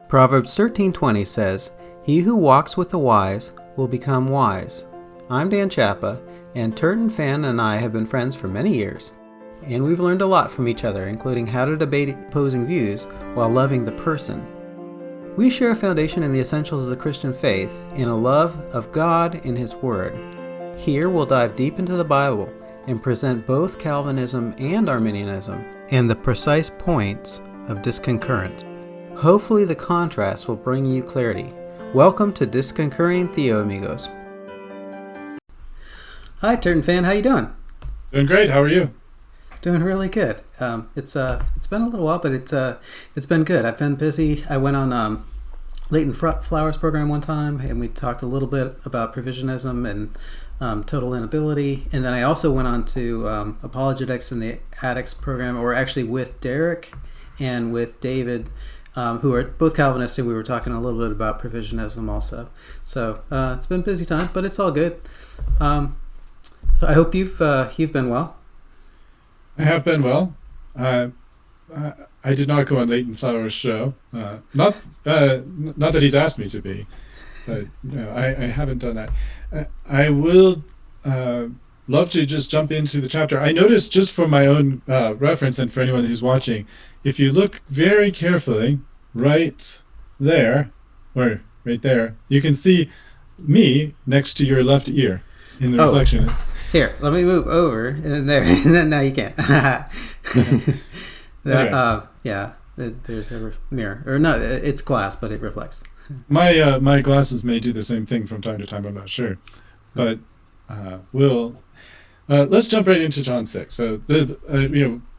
Proverbs 13:20 says, "He who walks with the wise will become wise." I'm Dan Chappa, and Turretinfan and I have been friends for many years, and we've learned a lot from each other, including how to debate opposing views while loving the person. We share a foundation in the essentials of the Christian faith and a love of God and His Word. Here we'll dive deep into the Bible and present both Calvinism and Arminianism and the precise points of disconcurrence. Hopefully the contrast will bring you clarity. Welcome to Disconcurring Theo Amigos. Hi Turretinfan, how you doing? Doing great. How are you? Doing really good. It's been a little while, but it's been good. I've been busy. I went on Latent Flowers program one time, and we talked a little bit about provisionism and total inability. And then I also went on to Apologetics in the Addicts program, or actually with Derek and with David, who are both Calvinists, and we were talking a little bit about provisionism also. So it's been a busy time, but it's all good. I hope you've been well. I have been well. I did not go on Leighton Flowers' show. Not that he's asked me to be, but no, I haven't done that. I will love to just jump into the chapter. I noticed, just for my own reference and for anyone who's watching, if you look very carefully, right there, or right there, you can see me next to your left ear in the reflection. Here, let me move over, and there, and then now you can't. There's a mirror, or no, it's glass, but it reflects. My glasses may do the same thing from time to time. I'm not sure, but let's jump right into John 6. So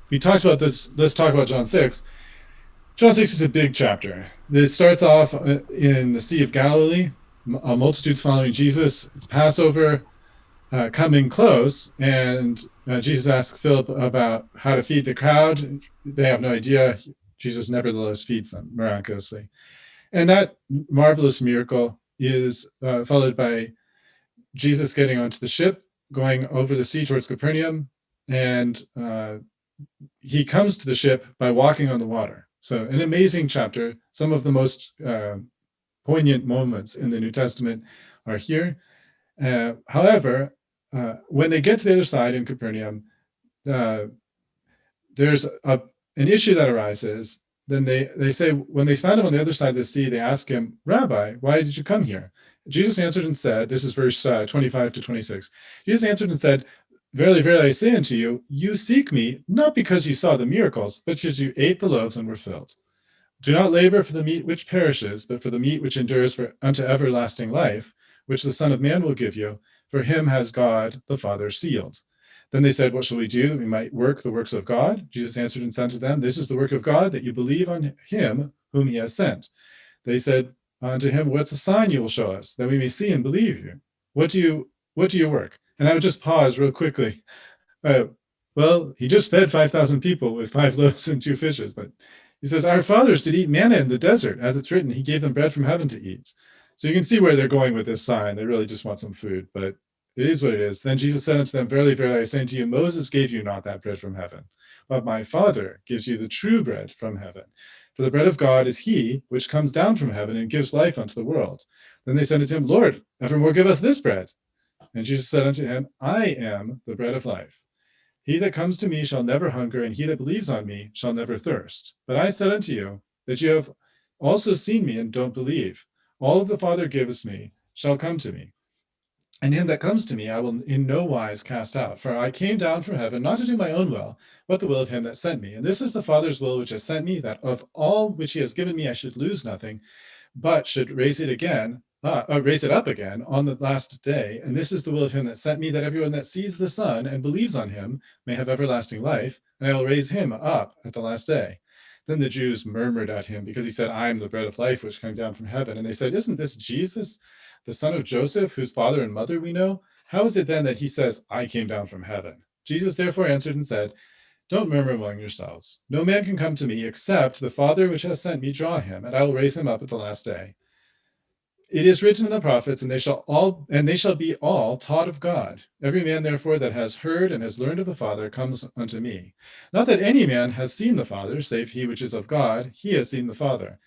we talked about this. Let's talk about John 6. John 6 is a big chapter. It starts off in the Sea of Galilee, multitudes following Jesus. It's Passover. Coming close, and Jesus asks Philip about how to feed the crowd. They have no idea. Jesus nevertheless feeds them miraculously. And that marvelous miracle is followed by Jesus getting onto the ship, going over the sea towards Capernaum, and he comes to the ship by walking on the water. So an amazing chapter. Some of the most poignant moments in the New Testament are here. However, when they get to the other side in Capernaum, there's an issue that arises. Then they say, when they found him on the other side of the sea, they ask him, "Rabbi, why did you come here?" Jesus answered and said, this is verse 25 to 26. Jesus answered and said, "Verily, verily, I say unto you, you seek me, not because you saw the miracles, but because you ate the loaves and were filled. Do not labor for the meat which perishes, but for the meat which endures unto everlasting life, which the Son of Man will give you. For him has God the Father sealed." Then they said, "What shall we do that we might work the works of God?" Jesus answered and said to them, "This is the work of God, that you believe on him whom he has sent." They said unto him, "What's a sign you will show us, that we may see and believe you? What do you work?" And I would just pause real quickly. Well, he just fed 5,000 people with 5 loaves and 2 fishes, but he says, "Our fathers did eat manna in the desert, as it's written, he gave them bread from heaven to eat." So you can see where they're going with this sign. They really just want some food, but it is what it is. Then Jesus said unto them, "Verily, verily, I say unto you, Moses gave you not that bread from heaven, but my Father gives you the true bread from heaven. For the bread of God is he which comes down from heaven and gives life unto the world." Then they said unto him, "Lord, evermore give us this bread." And Jesus said unto him, "I am the bread of life. He that comes to me shall never hunger, and he that believes on me shall never thirst. But I said unto you that you have also seen me and don't believe. All of the Father gives me shall come to me, and him that comes to me I will in no wise cast out. For I came down from heaven not to do my own will, but the will of him that sent me. And this is the Father's will which has sent me, that of all which he has given me I should lose nothing, but should raise it up again on the last day. And this is the will of him that sent me, that everyone that sees the Son and believes on him may have everlasting life, and I will raise him up at the last day." Then the Jews murmured at him because he said, "I am the bread of life which came down from heaven." And they said, "Isn't this Jesus, the son of Joseph, whose father and mother we know? How is it then that he says, 'I came down from heaven'?" Jesus therefore answered and said, "Don't murmur among yourselves. No man can come to me except the Father which has sent me draw him, and I will raise him up at the last day. It is written in the prophets, and they shall be all taught of God. Every man therefore that has heard and has learned of the Father comes unto me. Not that any man has seen the Father, save he which is of God, he has seen the Father.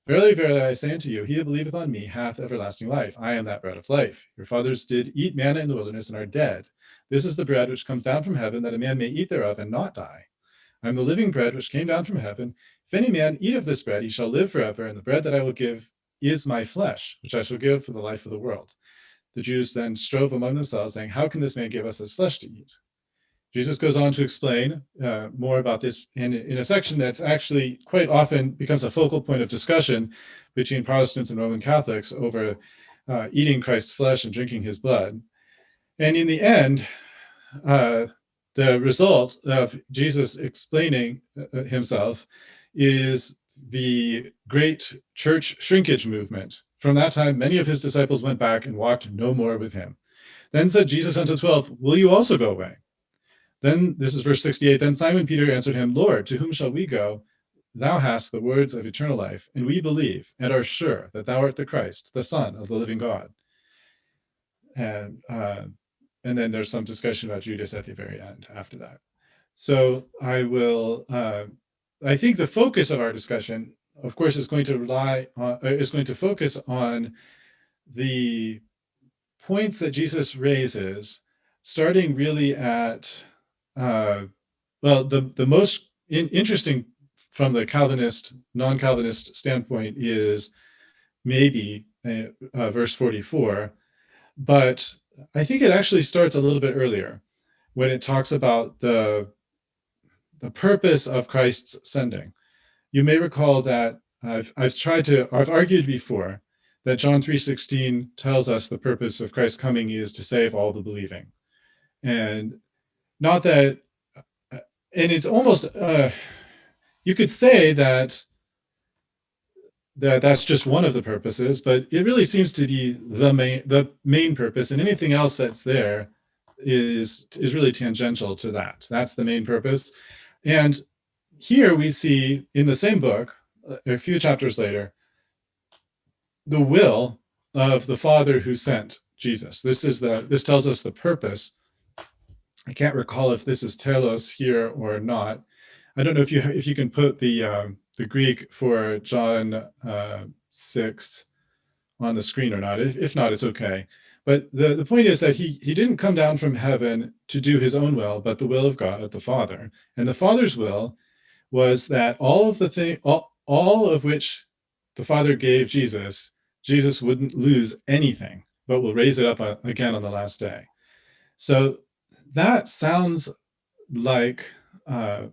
Verily, verily, I say unto you, he that believeth on me hath everlasting life. I am that bread of life. Your fathers did eat manna in the wilderness and are dead. This is the bread which comes down from heaven, that a man may eat thereof and not die. I am the living bread which came down from heaven. If any man eat of this bread, he shall live forever, and the bread that I will give is my flesh, which I shall give for the life of the world. The Jews then strove among themselves, saying, how can this man give us his flesh to eat? Jesus goes on to explain more about this in a section that's actually quite often becomes a focal point of discussion between Protestants and Roman Catholics over eating Christ's flesh and drinking his blood. And in the end, the result of Jesus explaining himself is the great church shrinkage movement. From that time, many of his disciples went back and walked no more with him. Then said Jesus unto 12, will you also go away? Then, this is verse 68, then Simon Peter answered him, Lord, to whom shall we go? Thou hast the words of eternal life, and we believe and are sure that thou art the Christ, the Son of the living God. And then there's some discussion about Judas at the very end after that. So I think the focus of our discussion, of course, is going to focus on the points that Jesus raises, starting really at the most interesting from the Calvinist, non-Calvinist standpoint is maybe verse 44, but I think it actually starts a little bit earlier when it talks about the purpose of Christ's sending. You may recall that I've argued before that John 3:16 tells us the purpose of Christ's coming is to save all the believing, and not that. And it's almost, you could say that that's just one of the purposes, but it really seems to be the main purpose, and anything else that's there is really tangential to that. That's the main purpose. And here we see in the same book, a few chapters later, the will of the Father who sent Jesus. This tells us the purpose. I can't recall if this is telos here or not. I don't know if you can put the Greek for John 6 on the screen or not. If not, it's okay. But the point is that he didn't come down from heaven to do his own will, but the will of God, the Father. And the Father's will was that all of which the Father gave Jesus wouldn't lose anything, but will raise it up again on the last day. So that sounds like what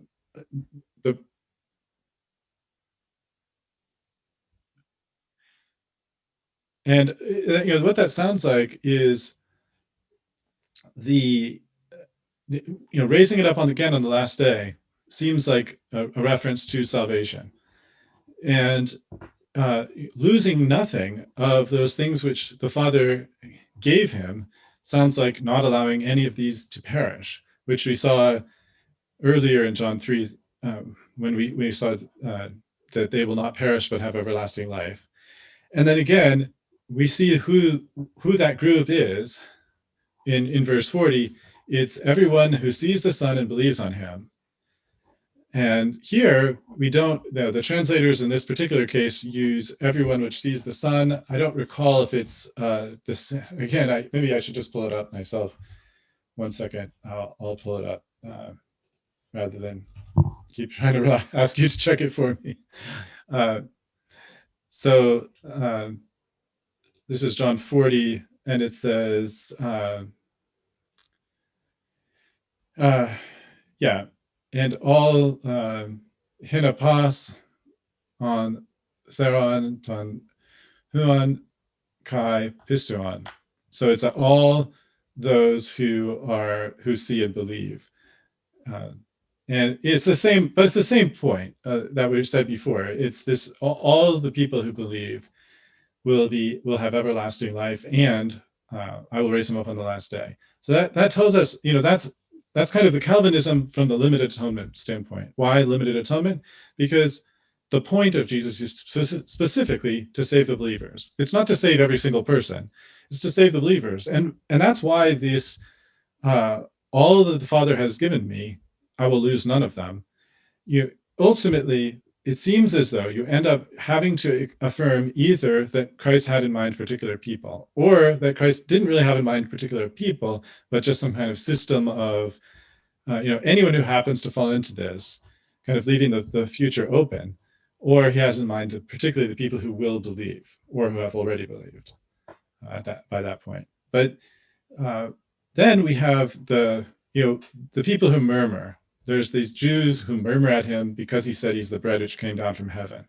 that sounds like is the raising it up again on the last day seems like a reference to salvation, and losing nothing of those things which the Father gave him sounds like not allowing any of these to perish, which we saw earlier in John 3 when we saw that they will not perish but have everlasting life. And then again, we see who that group is in verse 40. It's everyone who sees the Son and believes on him. And here we don't, the translators in this particular case use everyone which sees the Son. I don't recall if it's this, again, maybe I should just pull it up myself. 1 second, I'll pull it up rather than keep trying to ask you to check it for me. So this is John 40, and it says, and all hinapos on theron ton huon kai pistuon. So it's all those who see and believe. And it's the same, but it's the same point that we said before. It's this: all of the people who believe will have everlasting life, and I will raise them up on the last day. So that tells us, that's kind of the Calvinism from the limited atonement standpoint. Why limited atonement? Because the point of Jesus is specifically to save the believers. It's not to save every single person. It's to save the believers, and that's why this all that the Father has given me, I will lose none of them. Ultimately, it seems as though you end up having to affirm either that Christ had in mind particular people, or that Christ didn't really have in mind particular people, but just some kind of system of, anyone who happens to fall into this, kind of leaving the future open, or he has in mind particularly the people who will believe or who have already believed by that point. But then we have the people who murmur. There's these Jews who murmur at him because he said he's the bread which came down from heaven.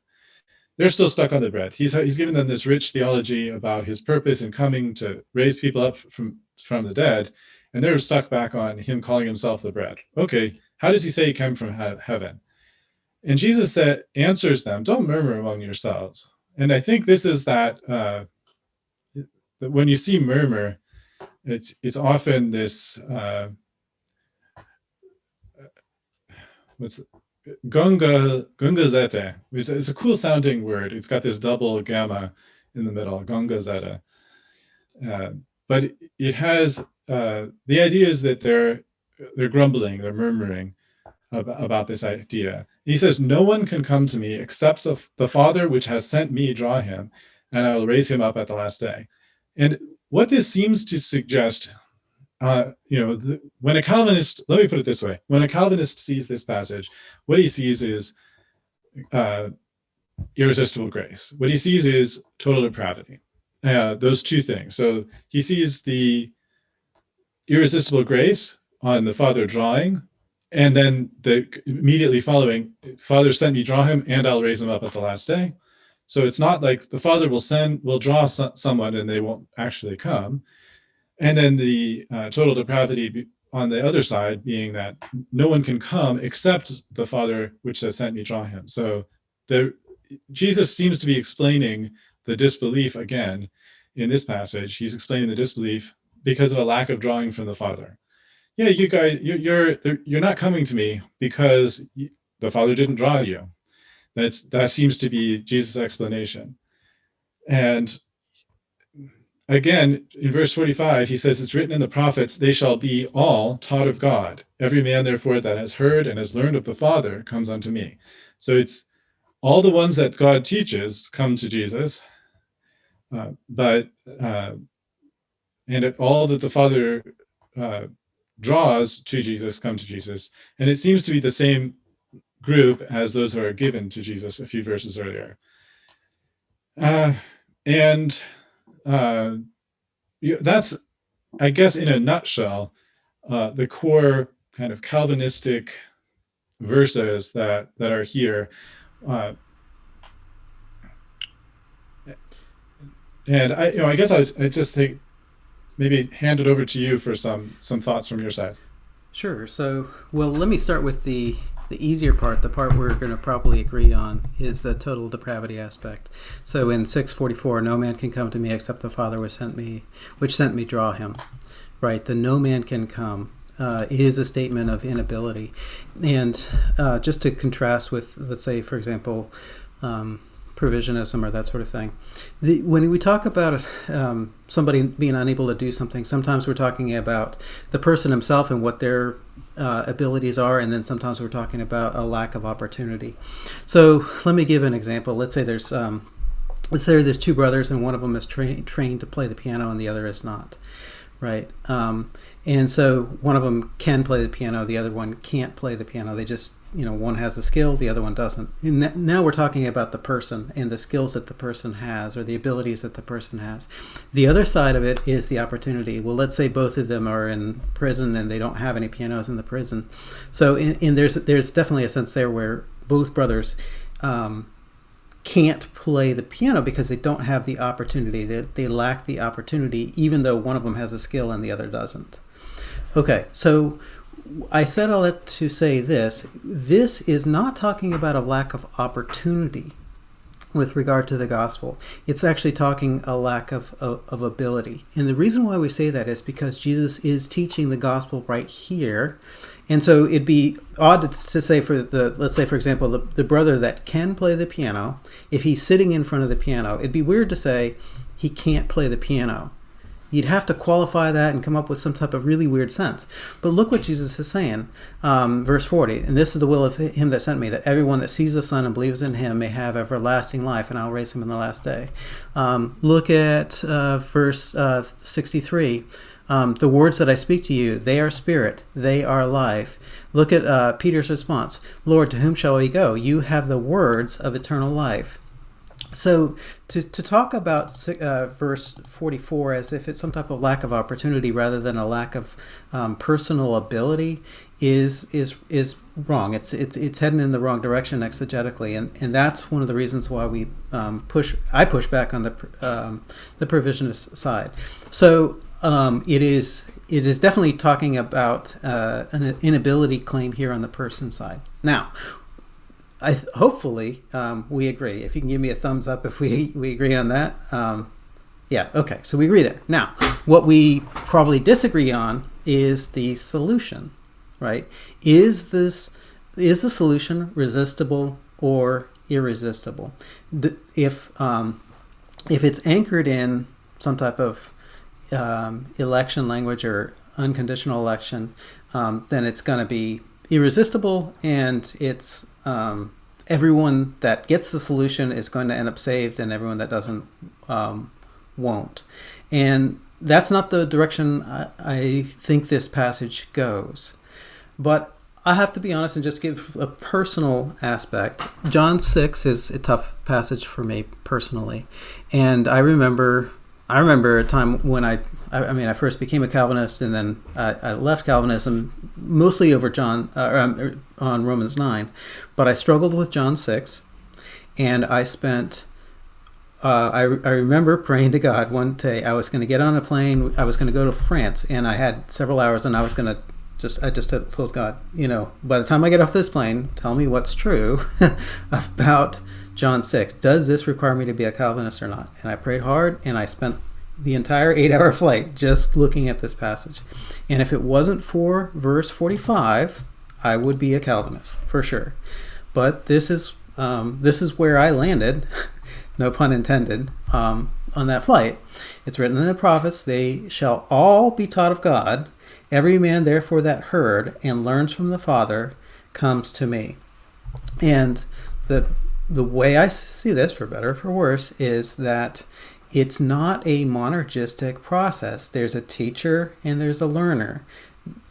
They're still stuck on the bread. He's given them this rich theology about his purpose in coming to raise people up from the dead, and they're stuck back on him calling himself the bread. Okay, how does he say he came from heaven? And Jesus answers them, don't murmur among yourselves. And I think this is that when you see murmur, it's often this Gungazete. It's a cool sounding word. It's got this double gamma in the middle, Gungazete. But it has the idea is that they're grumbling, they're murmuring about this idea. He says, no one can come to me except the Father which has sent me draw him, and I will raise him up at the last day. And what this seems to suggest, when a Calvinist, let me put it this way, when a Calvinist sees this passage, what he sees is irresistible grace. What he sees is total depravity. Those two things. So he sees the irresistible grace on the Father drawing, and then the immediately following, Father sent me draw him, and I'll raise him up at the last day. So it's not like the Father will draw someone and they won't actually come. And then the total depravity on the other side being that no one can come except the Father which has sent me draw him. So Jesus seems to be explaining the disbelief again in this passage. He's explaining the disbelief because of a lack of drawing from the Father. Yeah, you guys, you're not coming to me because the Father didn't draw you. That seems to be Jesus' explanation. And again, in verse 45, he says, it's written in the prophets, they shall be all taught of God. Every man, therefore, that has heard and has learned of the Father comes unto me. So it's all the ones that God teaches come to Jesus, all that the Father draws to Jesus come to Jesus. And it seems to be the same group as those who are given to Jesus a few verses earlier. That's, I guess, in a nutshell, the core kind of Calvinistic verses that are here. And I guess I just think maybe hand it over to you for some thoughts from your side. Sure. So, well, let me start with the easier part. The part we're going to probably agree on is the total depravity aspect. So in 6:44, no man can come to me except the Father which sent me draw him. Right. The no man can come is a statement of inability. And just to contrast with, let's say, for example, provisionism or that sort of thing. When we talk about somebody being unable to do something, sometimes we're talking about the person himself and what their abilities are, and then sometimes we're talking about a lack of opportunity. So let me give an example. Let's say there's two brothers, and one of them is trained to play the piano, and the other is not. Right. And so one of them can play the piano, the other one can't play the piano. They just, one has the skill, the other one doesn't. And now we're talking about the person and the skills that the person has, or the abilities that the person has. The other side of it is the opportunity. Well, let's say both of them are in prison and they don't have any pianos in the prison. So there's definitely a sense there where both brothers can't play the piano because they don't have the opportunity. They lack the opportunity, even though one of them has a skill and the other doesn't. Okay, so I said all that to say this. This is not talking about a lack of opportunity with regard to the gospel. It's actually talking a lack of ability. And the reason why we say that is because Jesus is teaching the gospel right here. And so it'd be odd to say let's say, for example, the brother that can play the piano, if he's sitting in front of the piano, it'd be weird to say he can't play the piano. you'd have to qualify that and come up with some type of really weird sense. But look what Jesus is saying, verse 40. And this is the will of him that sent me, that everyone that sees the Son and believes in him may have everlasting life, and I'll raise him in the last day. Look at verse 63. The words that I speak to you, they are spirit, they are life. Look at Peter's response. Lord, to whom shall we go? You have the words of eternal life. So to talk about verse 44 as if it's some type of lack of opportunity rather than a lack of personal ability is wrong. It's heading in the wrong direction exegetically, and that's one of the reasons why I push back on the provisionist side. So it is definitely talking about an inability claim here on the person side. Now, hopefully we agree. If you can give me a thumbs up if we agree on that. Yeah, okay, so we agree there. Now, what we probably disagree on is the solution, right? Is the solution resistible or irresistible? If it's anchored in some type of election language or unconditional election, then it's going to be irresistible, and it's everyone that gets the solution is going to end up saved, and everyone that doesn't won't. And that's not the direction I think this passage goes. But I have to be honest and just give a personal aspect. John 6 is a tough passage for me personally, and I remember a time when I first became a Calvinist, and then I left Calvinism mostly over on Romans 9, but I struggled with John 6, and I spent. I remember praying to God one day. I was going to get on a plane. I was going to go to France, and I had several hours, and I was going to I just told God, by the time I get off this plane, tell me what's true about John 6. Does this require me to be a Calvinist or not? And I prayed hard, and I spent the entire 8-hour flight just looking at this passage. And if it wasn't for verse 45, I would be a Calvinist for sure. But this is where I landed, no pun intended, on that flight. It's written in the prophets, they shall all be taught of God. Every man therefore that heard and learns from the Father comes to me. And the way I see this, for better or for worse, is that it's not a monergistic process. There's a teacher and there's a learner.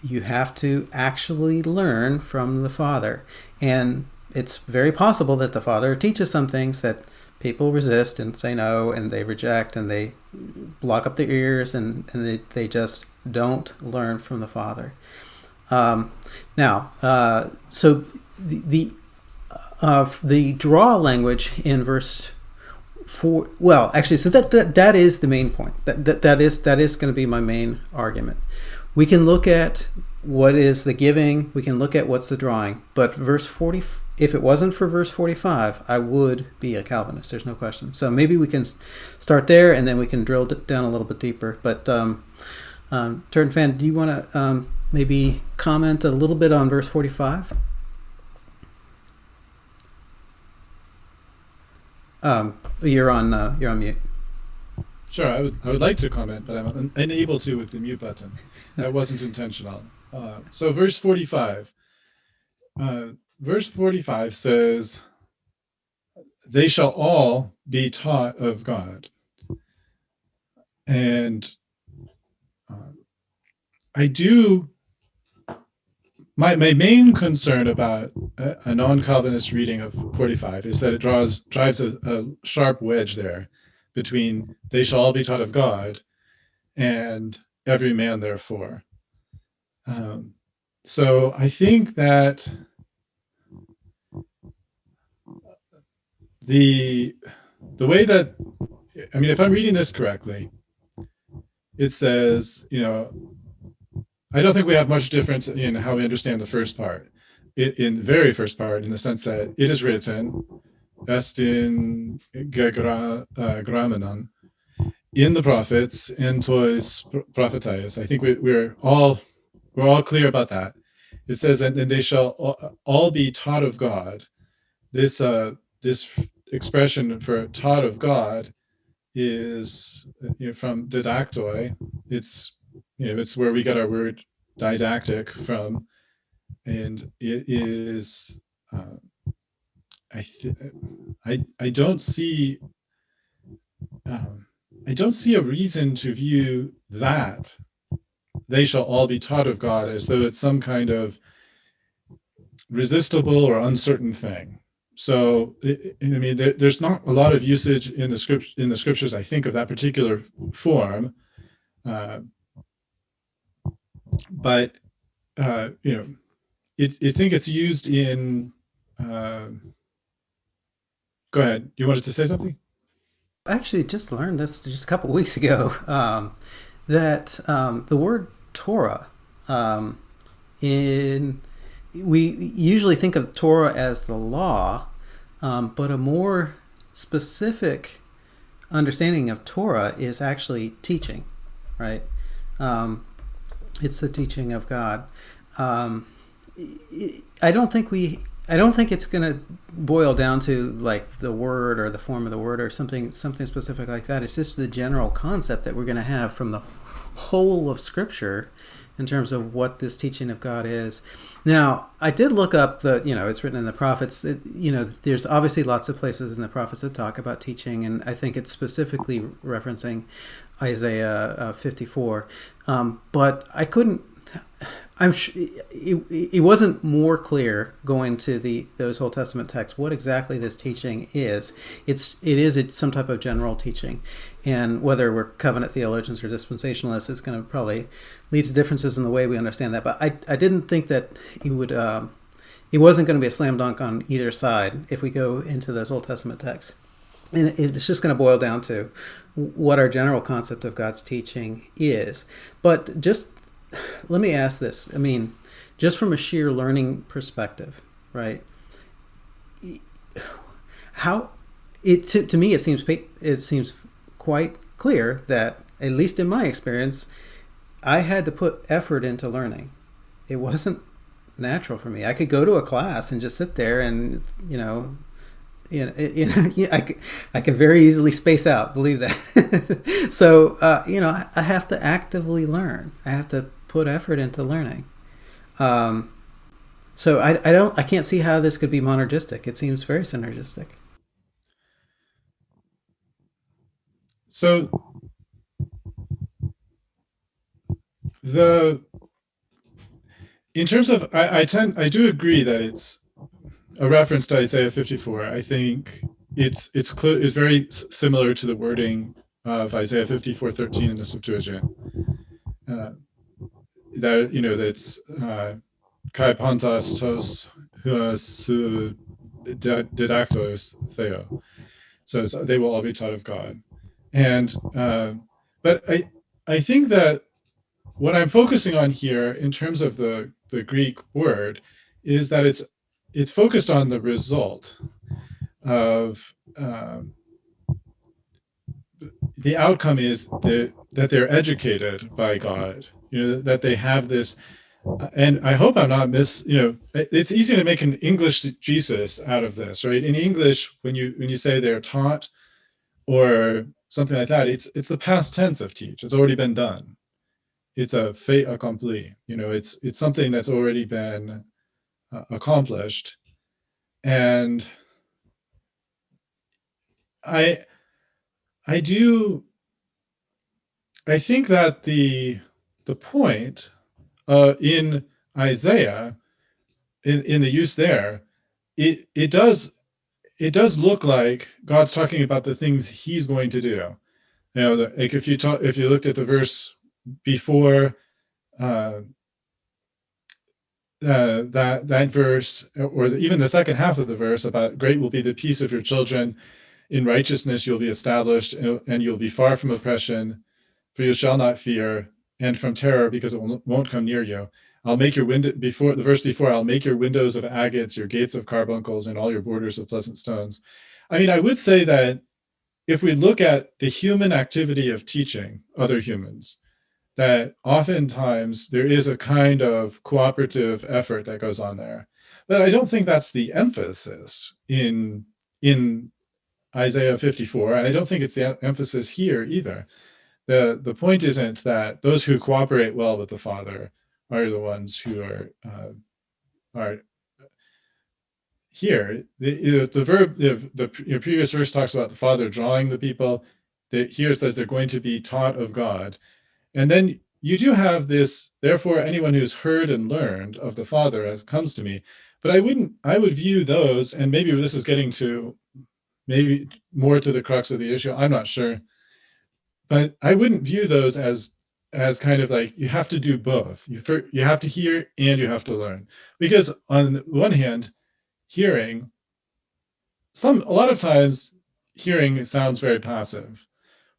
You have to actually learn from the Father. And it's very possible that the Father teaches some things that people resist and say no, and they reject, and they block up their ears, and they just don't learn from the Father. So the draw language in verse 4. Well, actually, so that is the main point. That is going to be my main argument. We can look at what is the giving. We can look at what's the drawing. But verse 40. If it wasn't for verse 45, I would be a Calvinist. There's no question. So maybe we can start there, and then we can drill down a little bit deeper. But Turretinfan, do you want to maybe comment a little bit on verse 45? You're on mute. Sure, I would like to comment, but I'm unable to with the mute button. That wasn't intentional. So verse 45. Verse 45 says, they shall all be taught of God. And my main concern about a non-Calvinist reading of 45 is that it drives a sharp wedge there between they shall all be taught of God and every man therefore. So I think that the way that, if I'm reading this correctly, it says, I don't think we have much difference in how we understand the first part. In the very first part, in the sense that it is written, est in gramenon, in the prophets, in tois prophetais. I think we're all clear about that. It says that they shall all be taught of God. This expression for taught of God is from didaktoi. It's where we get our word didactic from, and it is. I th- I don't see I don't see a reason to view that they shall all be taught of God as though it's some kind of resistible or uncertain thing. So, I mean, there's not a lot of usage in the scriptures, I think, of that particular form, uh, but I think it's used in. Go ahead. You wanted to say something? I actually just learned this just a couple weeks ago, that the word Torah, um, in we usually think of Torah as the law, but a more specific understanding of Torah is actually teaching, right? Um, it's the teaching of God. Um, I don't think it's going to boil down to like the word or the form of the word or something specific like that. It's just the general concept that we're going to have from the whole of Scripture in terms of what this teaching of God is. Now, I did look up it's written in the prophets. There's obviously lots of places in the prophets that talk about teaching, and I think it's specifically referencing Isaiah 54. But I couldn't. I'm sure it wasn't more clear going to those Old Testament texts what exactly this teaching is. It's some type of general teaching, and whether we're covenant theologians or dispensationalists, it's going to probably lead to differences in the way we understand that. But I didn't think that it wasn't going to be a slam dunk on either side if we go into those Old Testament texts. And it's just going to boil down to what our general concept of God's teaching is. But just let me ask this. I mean, just from a sheer learning perspective, right? How to me it seems quite clear that, at least in my experience, I had to put effort into learning. It wasn't natural for me. I could go to a class and just sit there and I can very easily space out. Believe that. So I have to actively learn. I have to put effort into learning. So I can't see how this could be monergistic. It seems very synergistic. So the in terms of I do agree that it's a reference to Isaiah 54. I think it's very similar to the wording of Isaiah 54:13 in the Septuagint. That's kai pantas tos huas su didactos theo. So they will all be taught of God. And but I think that what I'm focusing on here in terms of the Greek word is that it's focused on the result of the outcome is that they're educated by God, that they have this. And I hope I'm not it's easy to make an English Jesus out of this, right? In English, when you say they're taught or something like that, it's the past tense of teach. It's already been done. It's a fait accompli. It's something that's already been accomplished. And I I do I think that the point in Isaiah in the use there, it does look like God's talking about the things He's going to do. Like if you looked at the verse before uh, that verse, or even the second half of the verse about great will be the peace of your children, in righteousness you'll be established, and you'll be far from oppression, for you shall not fear, and from terror, because it won't come near you. I'll make your window before the verse before. I'll make your windows of agates, your gates of carbuncles, and all your borders of pleasant stones. I mean, I would say that if we look at the human activity of teaching other humans, that oftentimes there is a kind of cooperative effort that goes on there. But I don't think that's the emphasis in Isaiah 54, and I don't think it's the emphasis here either. The point isn't that those who cooperate well with the Father are the ones who are here. The verb, the previous verse talks about the Father drawing the people. Here it says they're going to be taught of God. And then you do have this, therefore, anyone who's heard and learned of the Father as comes to me. But I would view those, and maybe this is getting to maybe more to the crux of the issue. I'm not sure. But I wouldn't view those as kind of like you have to do both. You have to hear and you have to learn. Because on the one hand, hearing, a lot of times hearing sounds very passive,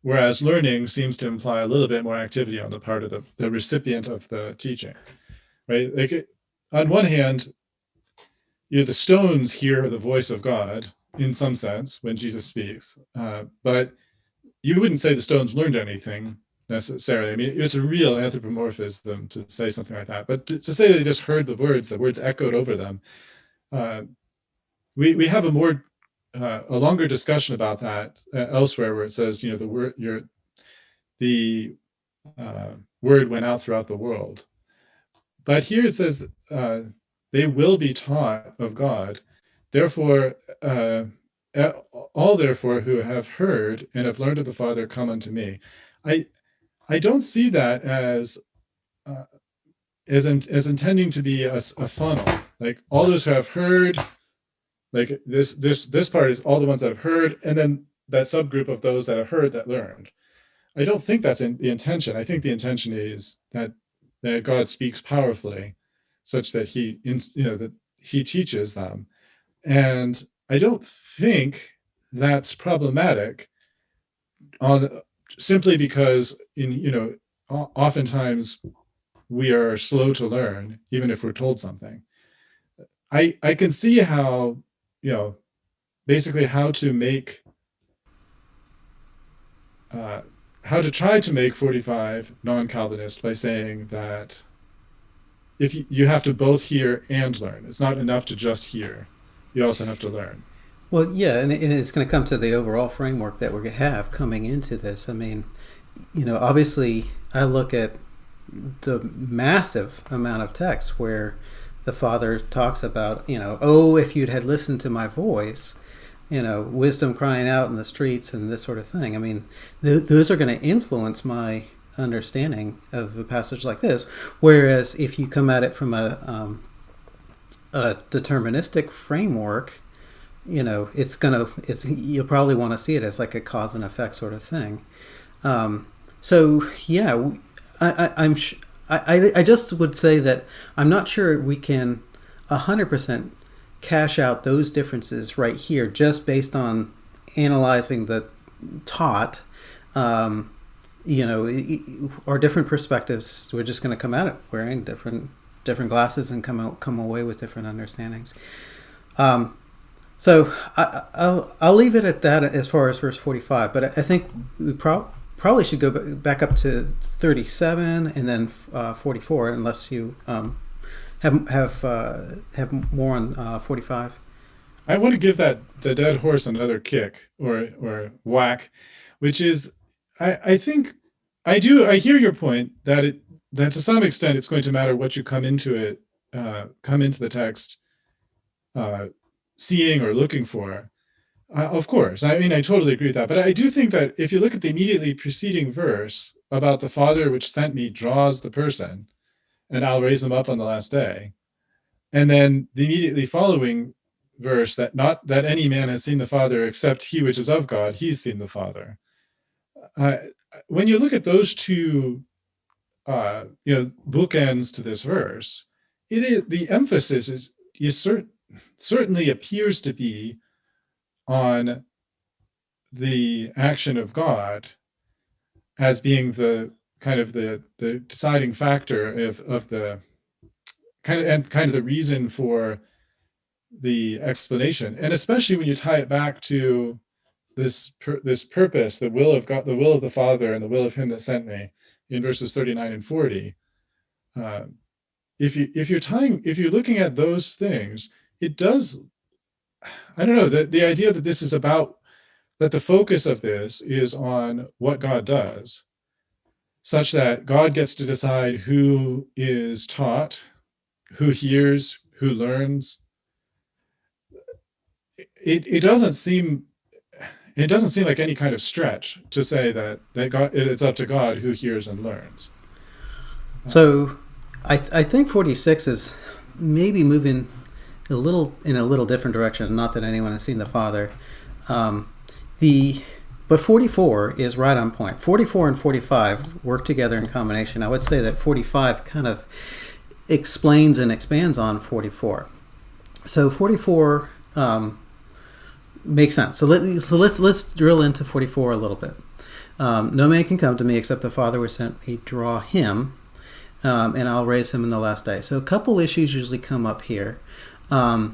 whereas learning seems to imply a little bit more activity on the part of the recipient of the teaching, right? Like on one hand, the stones hear the voice of God in some sense when Jesus speaks, but you wouldn't say the stones learned anything necessarily. I mean, it's a real anthropomorphism to say something like that, but to say they just heard the words echoed over them. We have a longer discussion about that elsewhere, where it says, the word went out throughout the world. But here it says they will be taught of God. Therefore, all therefore who have heard and have learned of the Father come unto me. I don't see that as intending to be a funnel. Like all those who have heard, like this part is all the ones that have heard, and then that subgroup of those that have heard that learned. I don't think that's the intention. I think the intention is that God speaks powerfully, such that that he teaches them, and I don't think that's problematic. Simply because oftentimes we are slow to learn, even if we're told something. I can see how basically how to try to make 45 non-Calvinist by saying that if you have to both hear and learn. It's not enough to just hear. You also have to learn. Well, yeah, and it's going to come to the overall framework that we're going to have coming into this. I mean, obviously, I look at the massive amount of text where the Father talks about, oh, if you'd had listened to my voice, wisdom crying out in the streets and this sort of thing. I mean, those are going to influence my understanding of a passage like this. Whereas if you come at it from a deterministic framework, you'll probably want to see it as like a cause and effect sort of thing. So yeah, I just would say that I'm not sure we can 100% cash out those differences right here just based on analyzing the taught. Our different perspectives, we're just going to come at it wearing different glasses and come away with different understandings. So I'll leave it at that as far as verse 45, but I think we probably should go back up to 37 and then 44, unless you have more on 45. I want to give the dead horse another kick or whack, which is I think I hear your point that to some extent it's going to matter what you come into the text seeing or looking for. Of course, I mean, I totally agree with that. But I do think that if you look at the immediately preceding verse about the Father which sent me draws the person, and I'll raise them up on the last day, and then the immediately following verse that not that any man has seen the Father except he which is of God, he's seen the Father. When you look at those two, bookends to this verse, the emphasis is certainly appears to be on the action of God as being the kind of the deciding factor of the kind of the reason for the explanation, and especially when you tie it back to this purpose, the will of God, the will of the Father, and the will of Him that sent me, in verses 39 and 40. If you're looking at those things, it does. I don't know, the idea that this is about that the focus of this is on what God does, such that God gets to decide who is taught, who hears, who learns. It doesn't seem like any kind of stretch to say that God, it's up to God who hears and learns. So I think 46 is maybe moving in a little different direction. Not that anyone has seen the Father. But 44 is right on point. 44 and 45 work together in combination. I would say that 45 kind of explains and expands on 44. So 44 makes sense. So let's drill into 44 a little bit. No man can come to me except the Father who sent me draw him, and I'll raise him in the last day. So a couple issues usually come up here. I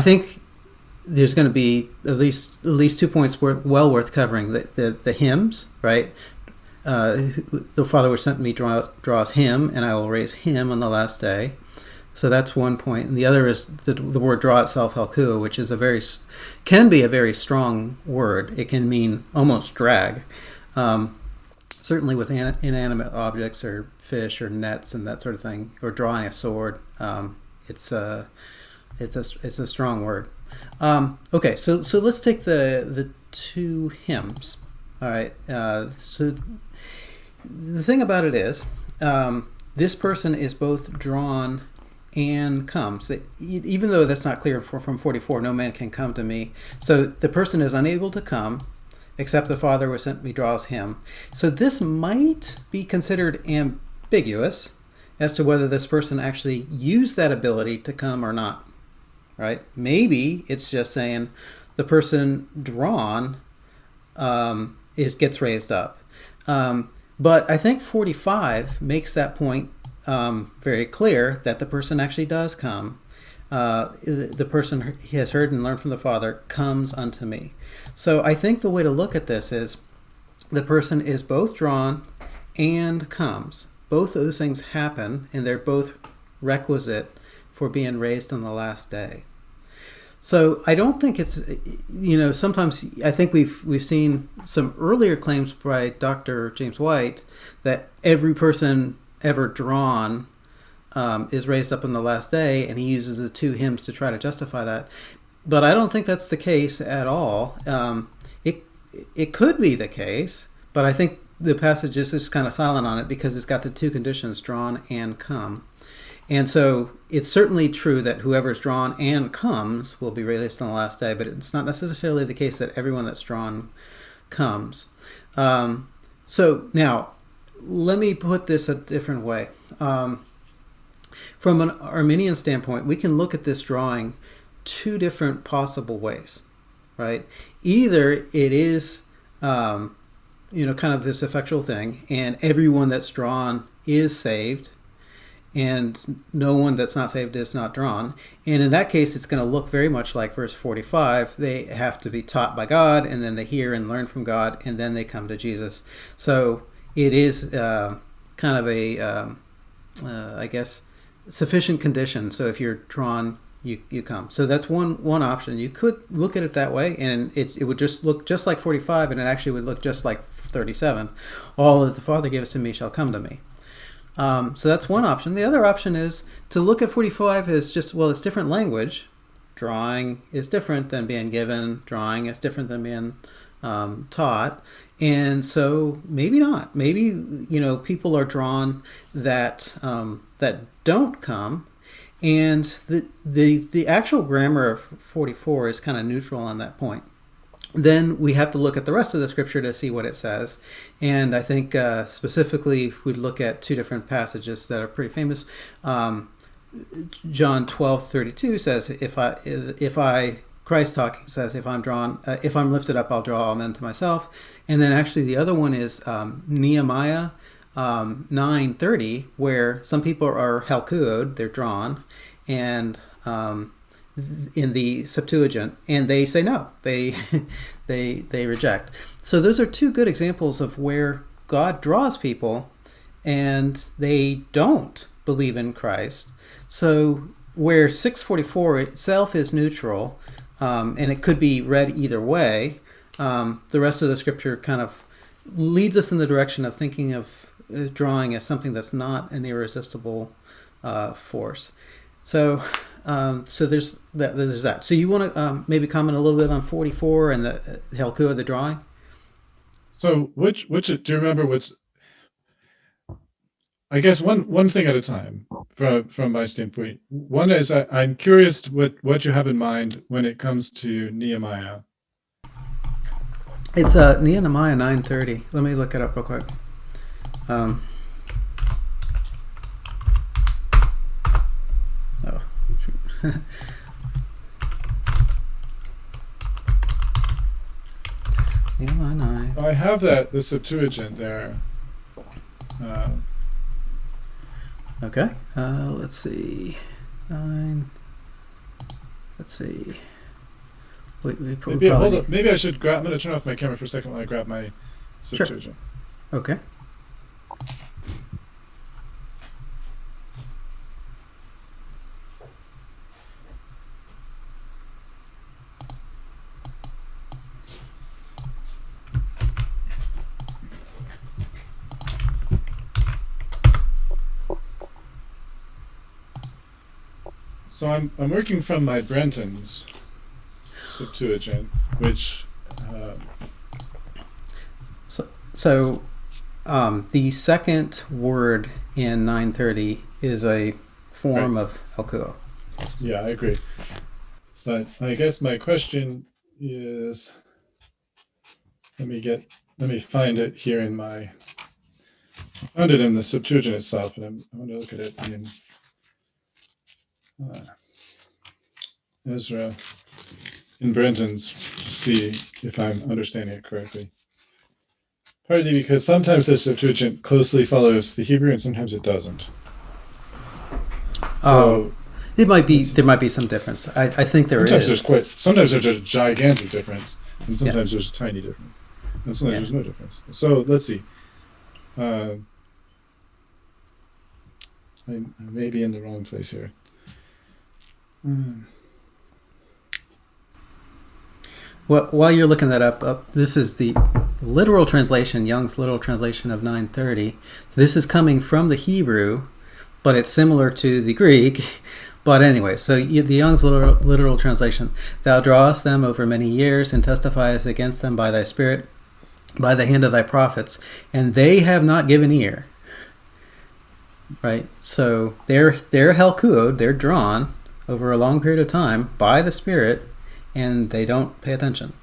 think there's going to be at least 2 points well worth covering. The hymns, right? The Father who sent me draws him, and I will raise him on the last day. So that's one point. And the other is the word draw itself, helkua, which is can be a very strong word. It can mean almost drag. Certainly with inanimate objects or fish or nets and that sort of thing, or drawing a sword, it's a strong word. Okay, so let's take the two hymns. All right. So the thing about it is, this person is both drawn and comes. Even though that's not clear from 44, no man can come to me. So the person is unable to come, except the Father who sent me draws him. So this might be considered ambiguous as to whether this person actually used that ability to come or not. Right? Maybe it's just saying the person drawn gets raised up. But I think 45 makes that point very clear that the person actually does come. The person he has heard and learned from the Father comes unto me. So I think the way to look at this is the person is both drawn and comes. Both those things happen, and they're both requisite for being raised on the last day. So I don't think it's, sometimes I think we've seen some earlier claims by Dr. James White that every person ever drawn is raised up on the last day, and he uses the two hymns to try to justify that. But I don't think that's the case at all. It could be the case, but I think the passage is just kind of silent on it because it's got the two conditions, drawn and come. And so it's certainly true that whoever's drawn and comes will be released on the last day, but it's not necessarily the case that everyone that's drawn comes. So now, let me put this a different way. From an Arminian standpoint, we can look at this drawing two different possible ways, right? Either it is, kind of this effectual thing, and everyone that's drawn is saved, and no one that's not saved is not drawn. And in that case, it's going to look very much like verse 45. They have to be taught by God, and then they hear and learn from God, and then they come to Jesus. So it is kind of a, sufficient condition. So if you're drawn, you come. So that's one option. You could look at it that way, and it would just look just like 45, and it actually would look just like 37. All that the Father gives to me shall come to me. So that's one option. The other option is to look at 45 as just, it's different language. Drawing is different than being given. Drawing is different than being taught. And so maybe not. Maybe, people are drawn that don't come. And the actual grammar of 44 is kind of neutral on that point. Then we have to look at the rest of the scripture to see what it says. And I think specifically we'd look at two different passages that are pretty famous. John 12:32 says, Christ talking says, if I'm lifted up, I'll draw all men to myself. And then actually the other one is Nehemiah 9:30, where some people are helkuod, they're drawn, and in the Septuagint, and they say no, they reject. So those are two good examples of where God draws people and they don't believe in Christ. So where 644 itself is neutral, and it could be read either way. The rest of the scripture kind of leads us in the direction of thinking of drawing as something that's not an irresistible force. So, so there's that. There's that. So you want to maybe comment a little bit on 44 and the Helkua, the drawing? So which do you remember what's, I guess one thing at a time from my standpoint. One is I'm curious what you have in mind when it comes to Nehemiah. It's Nehemiah 9:30. Let me look it up real quick. Oh, shoot. Nehemiah 9. I have the Septuagint there. Okay. Let's see. 9. Let's see. Maybe I should grab. I'm going to turn off my camera for a second while I grab my Septuagint. Sure. Okay. So I'm working from my Brenton's Septuagint, which So the second word in 930 is a form of Helkua. Yeah, I agree. But I guess my question is, let me find it here in my. I found it in the Septuagint itself, and I want to look at it in Ezra in Brenton's to see if I'm understanding it correctly. Partly because sometimes the Septuagint closely follows the Hebrew and sometimes it doesn't. So it might be there might be some difference. I think there is. Sometimes there's a gigantic difference, and sometimes there's a tiny difference, and sometimes there's no difference. So let's see. I may be in the wrong place here. Well, while you're looking that up, this is the literal translation, Young's literal translation of 930. So this is coming from the Hebrew, but it's similar to the Greek. But anyway, so the Young's literal translation: "Thou drawest them over many years, and testifiest against them by thy Spirit, by the hand of thy prophets, and they have not given ear." Right? So they're Helkuod, they're drawn over a long period of time by the Spirit, and they don't pay attention.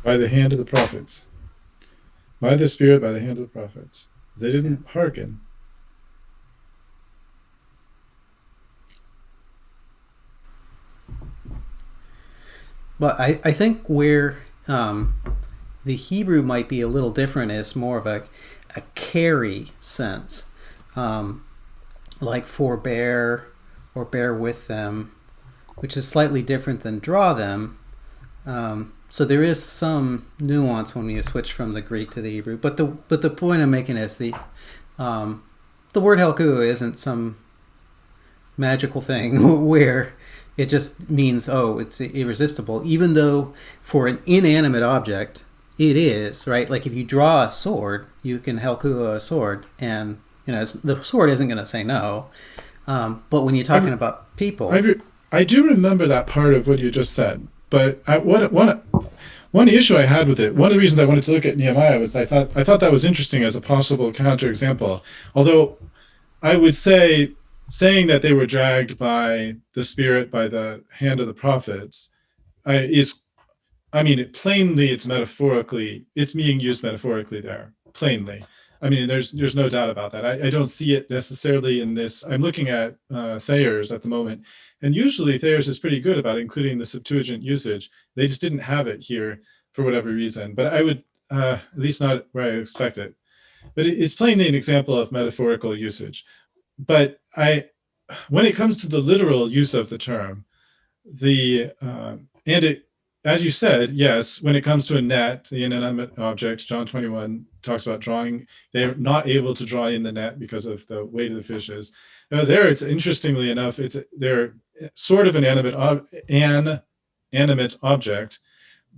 By the hand of the prophets. By the Spirit, by the hand of the prophets. They didn't hearken. But I think where the Hebrew might be a little different is more of a carry sense. Like forbear or bear with them, which is slightly different than draw them. So there is some nuance when you switch from the Greek to the Hebrew. But the point I'm making is the word Helku isn't some magical thing where it just means, oh, it's irresistible, even though for an inanimate object it is, right? Like if you draw a sword, you can Helku a sword, and the sword isn't going to say no. But when you're talking about people, I do remember that part of what you just said. But one issue I had with it, one of the reasons I wanted to look at Nehemiah was I thought that was interesting as a possible counterexample. Although I would say saying that they were dragged by the Spirit, by the hand of the prophets, plainly it's metaphorically, it's being used metaphorically there, plainly. I mean, there's no doubt about that. I don't see it necessarily in this. I'm looking at Thayer's at the moment, and usually Thayer's is pretty good about including the Septuagint usage. They just didn't have it here for whatever reason, but I would, at least not where I expect it. But it's plainly an example of metaphorical usage. But when it comes to the literal use of the term, as you said, yes, when it comes to a net, the inanimate object, John 21 talks about drawing. They're not able to draw in the net because of the weight of the fishes. There, it's interestingly enough, they're sort of inanimate, animate object,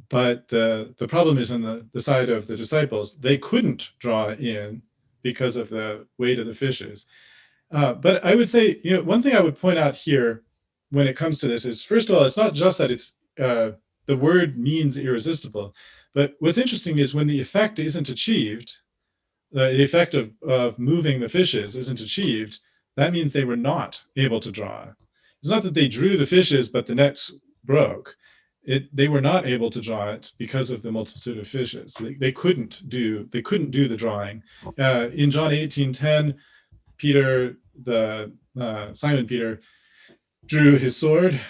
but the problem is on the side of the disciples. They couldn't draw in because of the weight of the fishes. But I would say, one thing I would point out here when it comes to this is, first of all, it's not just that it's the word means irresistible, but what's interesting is when the effect isn't achieved, the effect of moving the fishes isn't achieved, that means they were not able to draw. It's not that they drew the fishes, but the nets broke. They were not able to draw it because of the multitude of fishes. They couldn't do the drawing. In John 18:10, Peter, Simon Peter, drew his sword.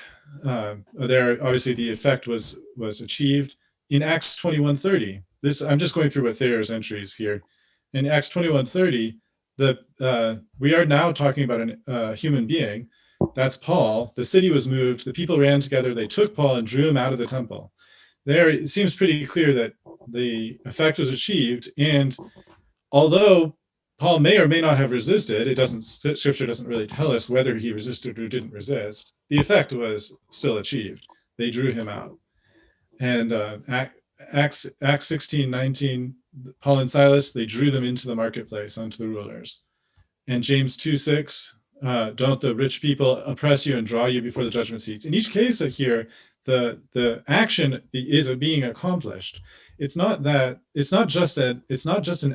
There, obviously, the effect was achieved. In Acts 21:30, I'm just going through what Thayer's entries here. In Acts 21:30, we are now talking about a human being. That's Paul. The city was moved. The people ran together. They took Paul and drew him out of the temple. There, it seems pretty clear that the effect was achieved. And although Paul may or may not have resisted, Scripture doesn't really tell us whether he resisted or didn't resist. The effect was still achieved. They drew him out. And Acts 16:19, Paul and Silas, they drew them into the marketplace unto the rulers. And James 2:6, don't the rich people oppress you and draw you before the judgment seats. In each case here, the action is being accomplished. It's not just an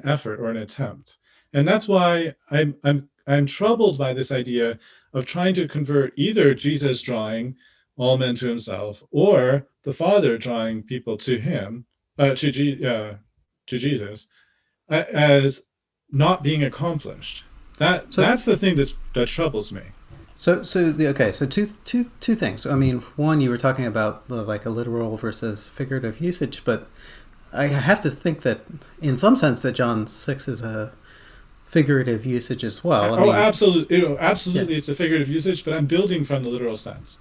effort or an attempt. And that's why I'm troubled by this idea of trying to convert either Jesus drawing all men to himself or the Father drawing people to him, to Jesus, as not being accomplished. That's the thing that troubles me. So two things. I mean, one, you were talking about like a literal versus figurative usage, but I have to think that in some sense that John 6 is a figurative usage as well. I mean, absolutely. Absolutely, yeah. It's a figurative usage, but I'm building from the literal sense.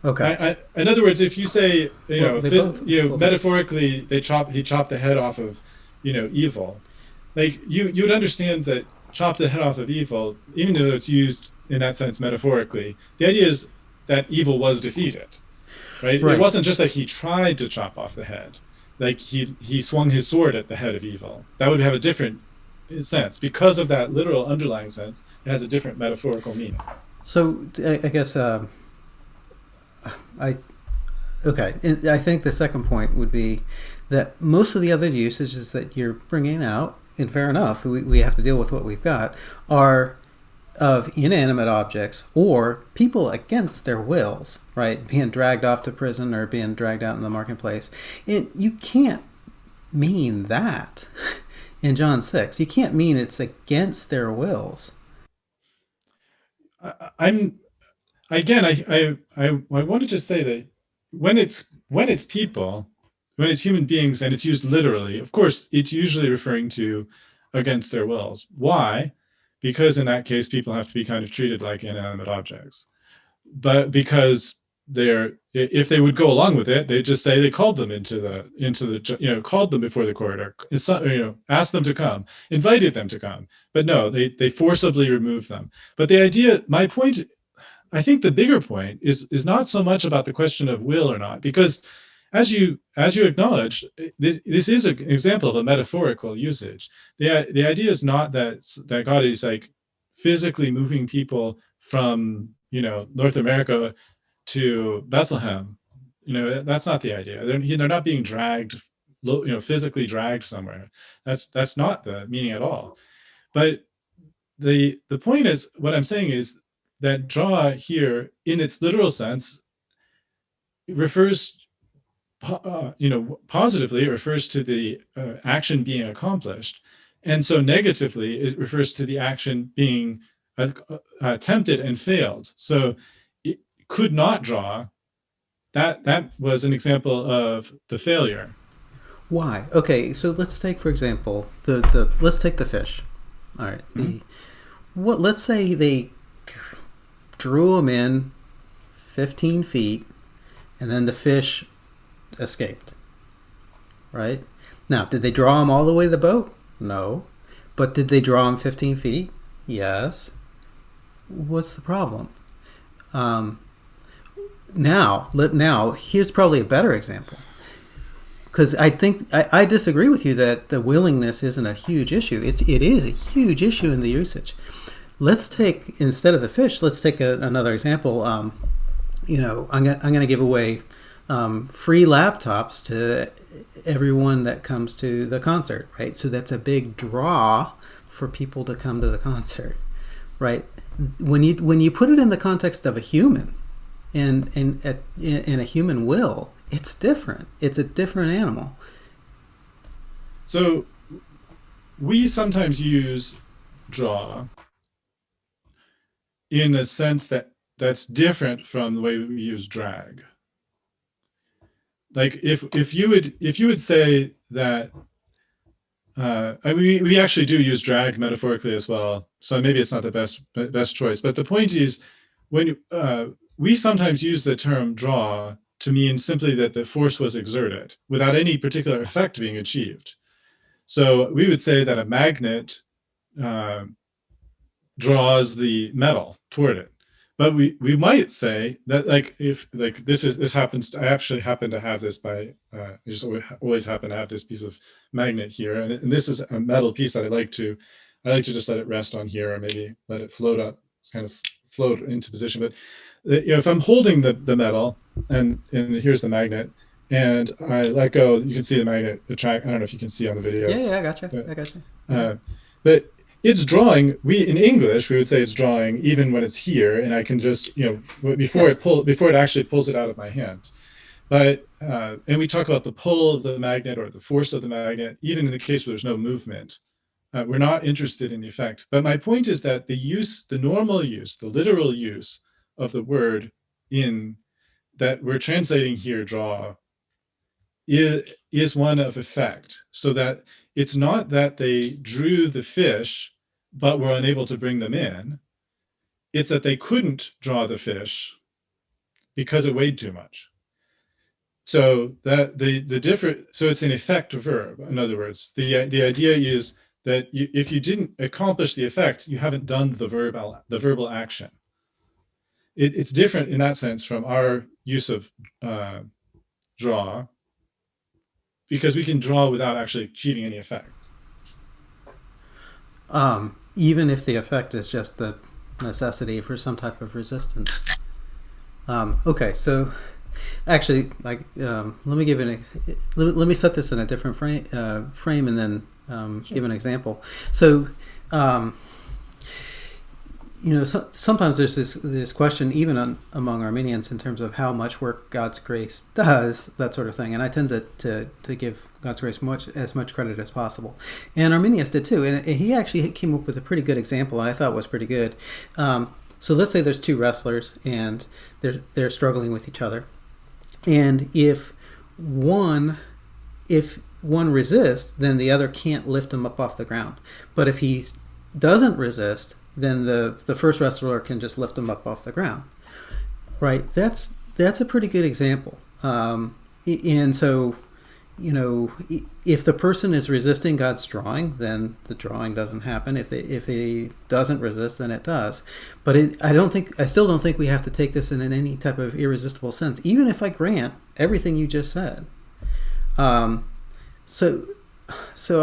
Okay. In other words, if you say, metaphorically, he chopped the head off of, evil, like you would understand that chop the head off of evil, even though it's used in that sense metaphorically. The idea is that evil was defeated, right? It wasn't just that he tried to chop off the head, like he swung his sword at the head of evil. That would have a different sense. Because of that literal underlying sense, it has a different metaphorical meaning. So I guess I think the second point would be that most of the other usages that you're bringing out, and fair enough, we have to deal with what we've got, are of inanimate objects or people against their wills, right? Being dragged off to prison or being dragged out in the marketplace. And you can't mean that in John 6. You can't mean it's against their wills. I want to just say that when it's people, when it's human beings and it's used literally, of course, it's usually referring to against their wills. Why? Because in that case, people have to be kind of treated like inanimate objects. But because if they would go along with it, they just say they called them into the called them before the court, or asked them to come, invited them to come. But no, they forcibly removed them. But the idea, my point, I think the bigger point is not so much about the question of will or not, because as you acknowledged, this is an example of a metaphorical usage. The idea is not that God is like physically moving people from North America to Bethlehem. That's not the idea. They're not being dragged, physically dragged somewhere. That's not the meaning at all. But the point is, what I'm saying is that draw here, in its literal sense, refers, positively, it refers to the action being accomplished, and so negatively, it refers to the action being attempted and failed. So it could not draw. That was an example of the failure. Why? Okay, so let's take, for example, let's take the fish. All right. Mm-hmm. Let's say they drew them in 15 feet, and then the fish escaped. Right? Now, did they draw them all the way to the boat? No. But did they draw them 15 feet? Yes. What's the problem? Now here's probably a better example, because I think I disagree with you that the willingness isn't a huge issue. It is a huge issue in the usage. Let's take, instead of the fish, let's take another example. I'm going to give away free laptops to everyone that comes to the concert, right? So that's a big draw for people to come to the concert, right? When you put it in the context of a human and in a human will, it's different. It's a different animal. So we sometimes use draw in a sense that's different from the way we use drag. Like if you would say that we actually do use drag metaphorically as well, so maybe it's not the best choice. But the point is, when we sometimes use the term draw to mean simply that the force was exerted without any particular effect being achieved. So we would say that a magnet draws the metal toward it. But we might say that, like, if like this happens, I actually happen to have this by I just always happen to have this piece of magnet here, and this is a metal piece that I like to just let it rest on here, or maybe let it float up, kind of float into position. But if I'm holding the metal, and here's the magnet, and I let go, you can see the magnet attract. I don't know if you can see on the video. Yeah, I got you. I got you. But it's drawing. In English we would say it's drawing even when it's here, and I can just before it actually pulls it out of my hand. But and we talk about the pull of the magnet or the force of the magnet, even in the case where there's no movement. We're not interested in the effect. But my point is that the normal use, the literal use of the word in that we're translating here, draw, is one of effect, so that it's not that they drew the fish but were unable to bring them in. It's that they couldn't draw the fish because it weighed too much. So that the different, so it's an effect verb. In other words, the idea is that if you didn't accomplish the effect, you haven't done the verbal action. It's different in that sense from our use of draw, because we can draw without actually achieving any effect. Even if the effect is just the necessity for some type of resistance. Okay, so actually, like, let me give let me set this in a different frame, and then Sure. give an example. So, sometimes there's this question, even among Armenians, in terms of how much work God's grace does, that sort of thing. And I tend to give God's grace as much credit as possible. And Arminius did too. And he actually came up with a pretty good example, and I thought was pretty good. So let's say there's two wrestlers, and they're struggling with each other. And if one resists, then the other can't lift him up off the ground. But if he doesn't resist, then the first wrestler can just lift him up off the ground, right? That's a pretty good example. And so, if the person is resisting God's drawing, then the drawing doesn't happen. If he doesn't resist, then it does. But I still don't think we have to take this in any type of irresistible sense, even if I grant everything you just said. So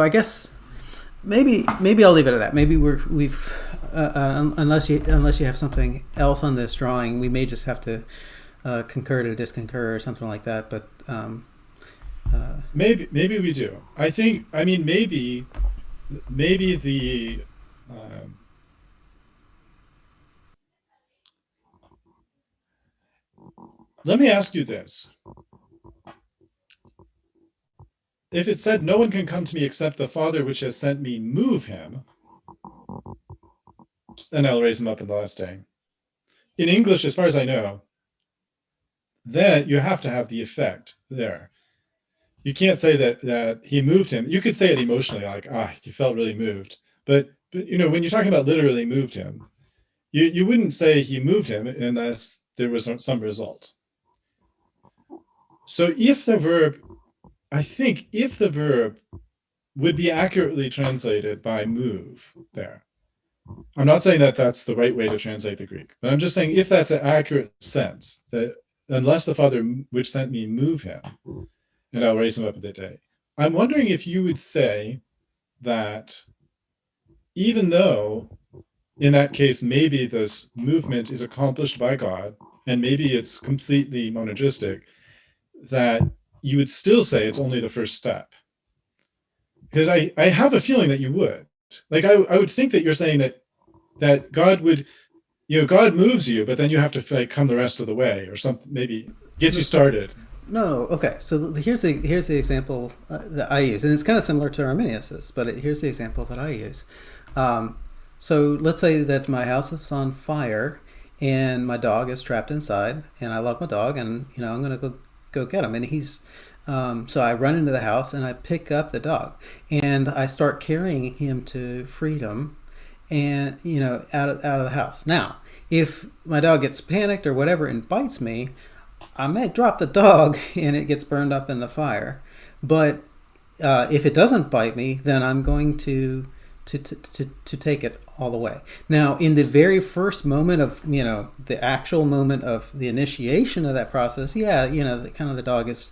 I guess maybe I'll leave it at that. Maybe we've unless you have something else on this drawing, we may just have to concur to disconcur or something like that. But maybe we do. Maybe the let me ask you this. If it said, "No one can come to me except the Father which has sent me move him, and I'll raise him up in the last day." In English, as far as I know, then you have to have the effect there. You can't say that he moved him. You could say it emotionally, like, he felt really moved. But when you're talking about literally moved him, you wouldn't say he moved him unless there was some result. So if the verb would be accurately translated by move there. I'm not saying that that's the right way to translate the Greek, but I'm just saying if that's an accurate sense, that unless the Father which sent me move him, and I'll raise him up at that day. I'm wondering if you would say that even though in that case maybe this movement is accomplished by God, and maybe it's completely monergistic, that you would still say it's only the first step. Because I have a feeling that you would. Like I would think that you're saying that God would, God moves you, but then you have to like come the rest of the way or something, maybe get you started. No, okay. So here's the example that I use, and it's kind of similar to Arminius's, but here's the example that I use. So let's say that my house is on fire, and my dog is trapped inside, and I love my dog, and I'm going to go get him, and he's. So I run into the house and I pick up the dog, and I start carrying him to freedom, and out of the house. Now, if my dog gets panicked or whatever and bites me, I may drop the dog and it gets burned up in the fire. But if it doesn't bite me, then I'm going to take it all the way. Now, in the very first moment of the actual moment of the initiation of that process, the dog is.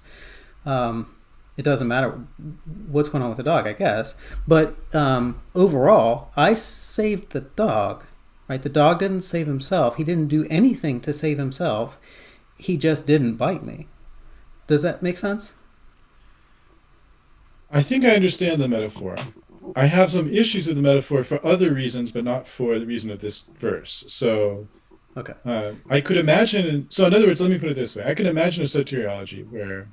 It doesn't matter what's going on with the dog, I guess. But overall, I saved the dog. Right? The dog didn't save himself. He didn't do anything to save himself. He just didn't bite me. Does that make sense? I think I understand the metaphor. I have some issues with the metaphor for other reasons, but not for the reason of this verse. So, okay. I could imagine. So, in other words, let me put it this way: I can imagine a soteriology where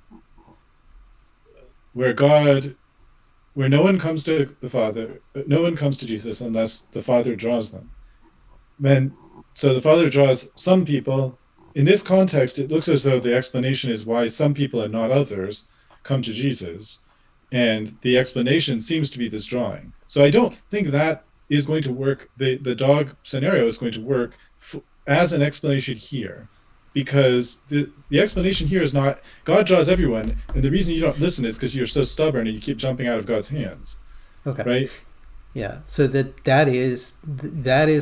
no one comes to the Father, no one comes to Jesus unless the Father draws them. So the Father draws some people. In this context, it looks as though the explanation is why some people and not others come to Jesus. And the explanation seems to be this drawing. So I don't think that is going to work. The dog scenario is going to work as an explanation here, because the explanation here is not God draws everyone, and the reason you don't listen is because you're so stubborn and you keep jumping out of God's hands. Okay. Right? Yeah. So that is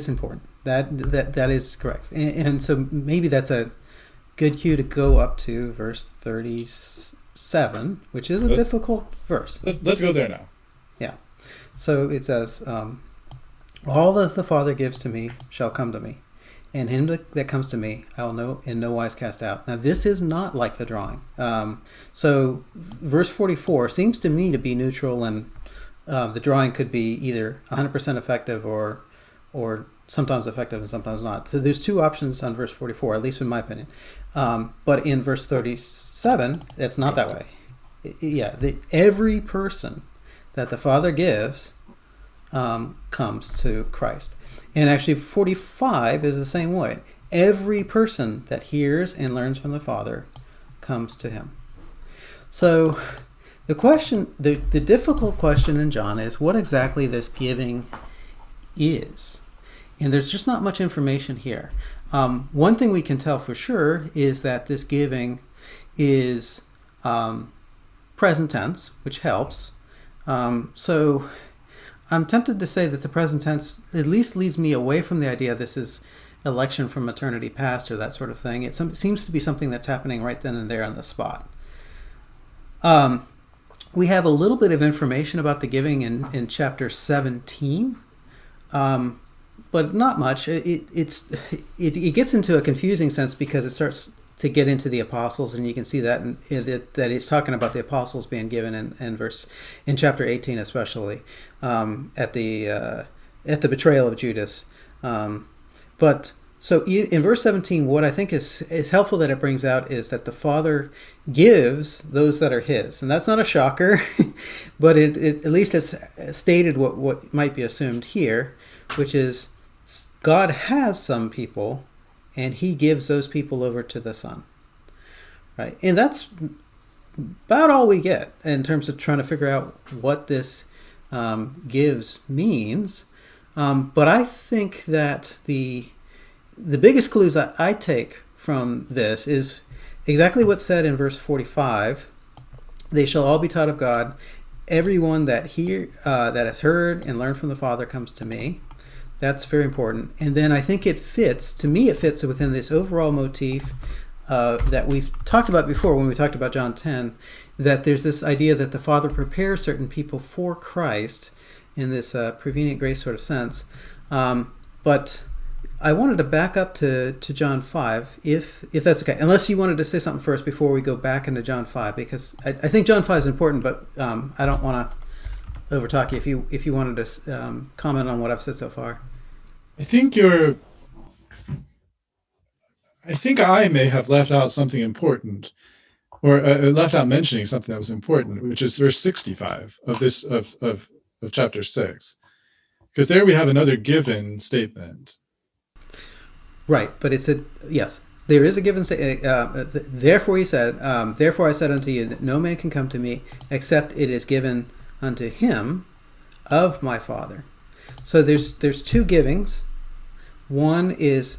important. That is correct. And so maybe that's a good cue to go up to verse 37, which is a difficult verse. Let's go there now. Yeah. So it says, all that the Father gives to me shall come to me, and him that comes to me I will in no wise cast out. Now this is not like the drawing. So verse 44 seems to me to be neutral, and the drawing could be either 100% effective or sometimes effective and sometimes not. So there's two options on verse 44, at least in my opinion. But in verse 37, it's not that way. Every person that the Father gives comes to Christ. And actually 45 is the same way. Every person that hears and learns from the Father comes to him. So the question, the difficult question in John is what exactly this giving is. And there's just not much information here. One thing we can tell for sure is that this giving is present tense, which helps. So I'm tempted to say that the present tense at least leads me away from the idea this is election from eternity past or that sort of thing. It seems to be something that's happening right then and there on the spot. We have a little bit of information about the giving in chapter 17. But not much. It gets into a confusing sense because it starts to get into the apostles, and you can see that that it's talking about the apostles being given in chapter 18 especially, at the betrayal of Judas. But so in verse 17, what I think is helpful that it brings out is that the Father gives those that are his, and that's not a shocker, but it at least it's stated what might be assumed here, which is God has some people, and he gives those people over to the Son. Right? And that's about all we get in terms of trying to figure out what this gives means. But I think that the biggest clues that I take from this is exactly what's said in verse 45. They shall all be taught of God. Everyone that has heard and learned from the Father comes to me. That's very important. And then I think it fits within this overall motif that we've talked about before when we talked about John 10, that there's this idea that the Father prepares certain people for Christ in this prevenient grace sort of sense. But I wanted to back up to John 5, if that's okay. Unless you wanted to say something first before we go back into John 5, because I think John 5 is important, but I don't want to overtalk you if you wanted to comment on what I've said so far. I think I may have left out something important, or left out mentioning something that was important, which is verse 65 of this of chapter 6, because there we have another given statement. Right, but it's yes, there is a given statement. Therefore he said, therefore I said unto you that no man can come to me except it is given unto him of my Father. So there's two givings. One is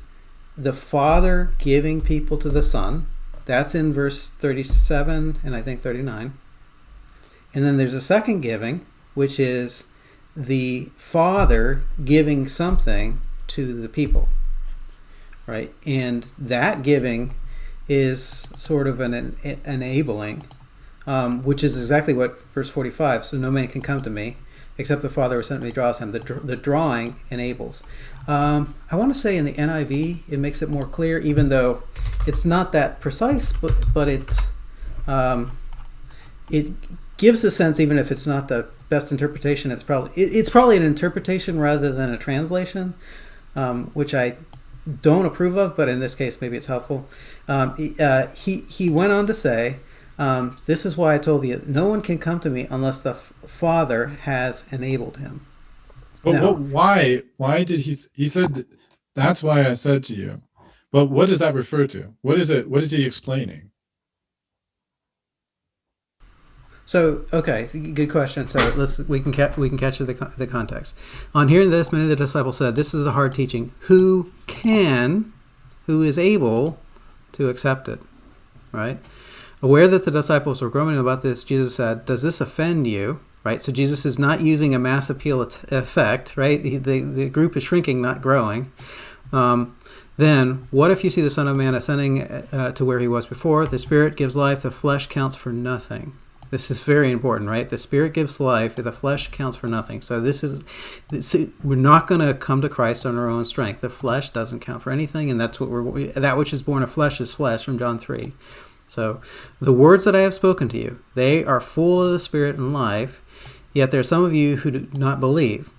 the Father giving people to the Son. That's in verse 37 and I think 39. And then there's a second giving, which is the Father giving something to the people. Right? And that giving is sort of an enabling, which is exactly what verse 45, so no man can come to me except the Father who sent me draws him. The drawing enables. I want to say in the NIV it makes it more clear, even though it's not that precise, but it gives a sense, even if it's not the best interpretation, it's probably an interpretation rather than a translation, which I don't approve of, but in this case maybe it's helpful. He went on to say, this is why I told you, no one can come to me unless the Father has enabled him. But why did he said that's why I said to you, but what does that refer to? What is he explaining? So, okay, good question. So we can catch the context. On hearing this, many of the disciples said, "This is a hard teaching. Who is able to accept it?" Right? Aware that the disciples were grumbling about this, Jesus said, "Does this offend you?" Right? So Jesus is not using a mass appeal effect. Right? The group is shrinking, not growing. Then, what if you see the Son of Man ascending to where he was before? The Spirit gives life. The flesh counts for nothing. This is very important, right? The Spirit gives life, the flesh counts for nothing. So we're not going to come to Christ on our own strength. The flesh doesn't count for anything, and that's what that which is born of flesh is flesh, from John 3. So the words that I have spoken to you, they are full of the Spirit and life, yet there are some of you who do not believe.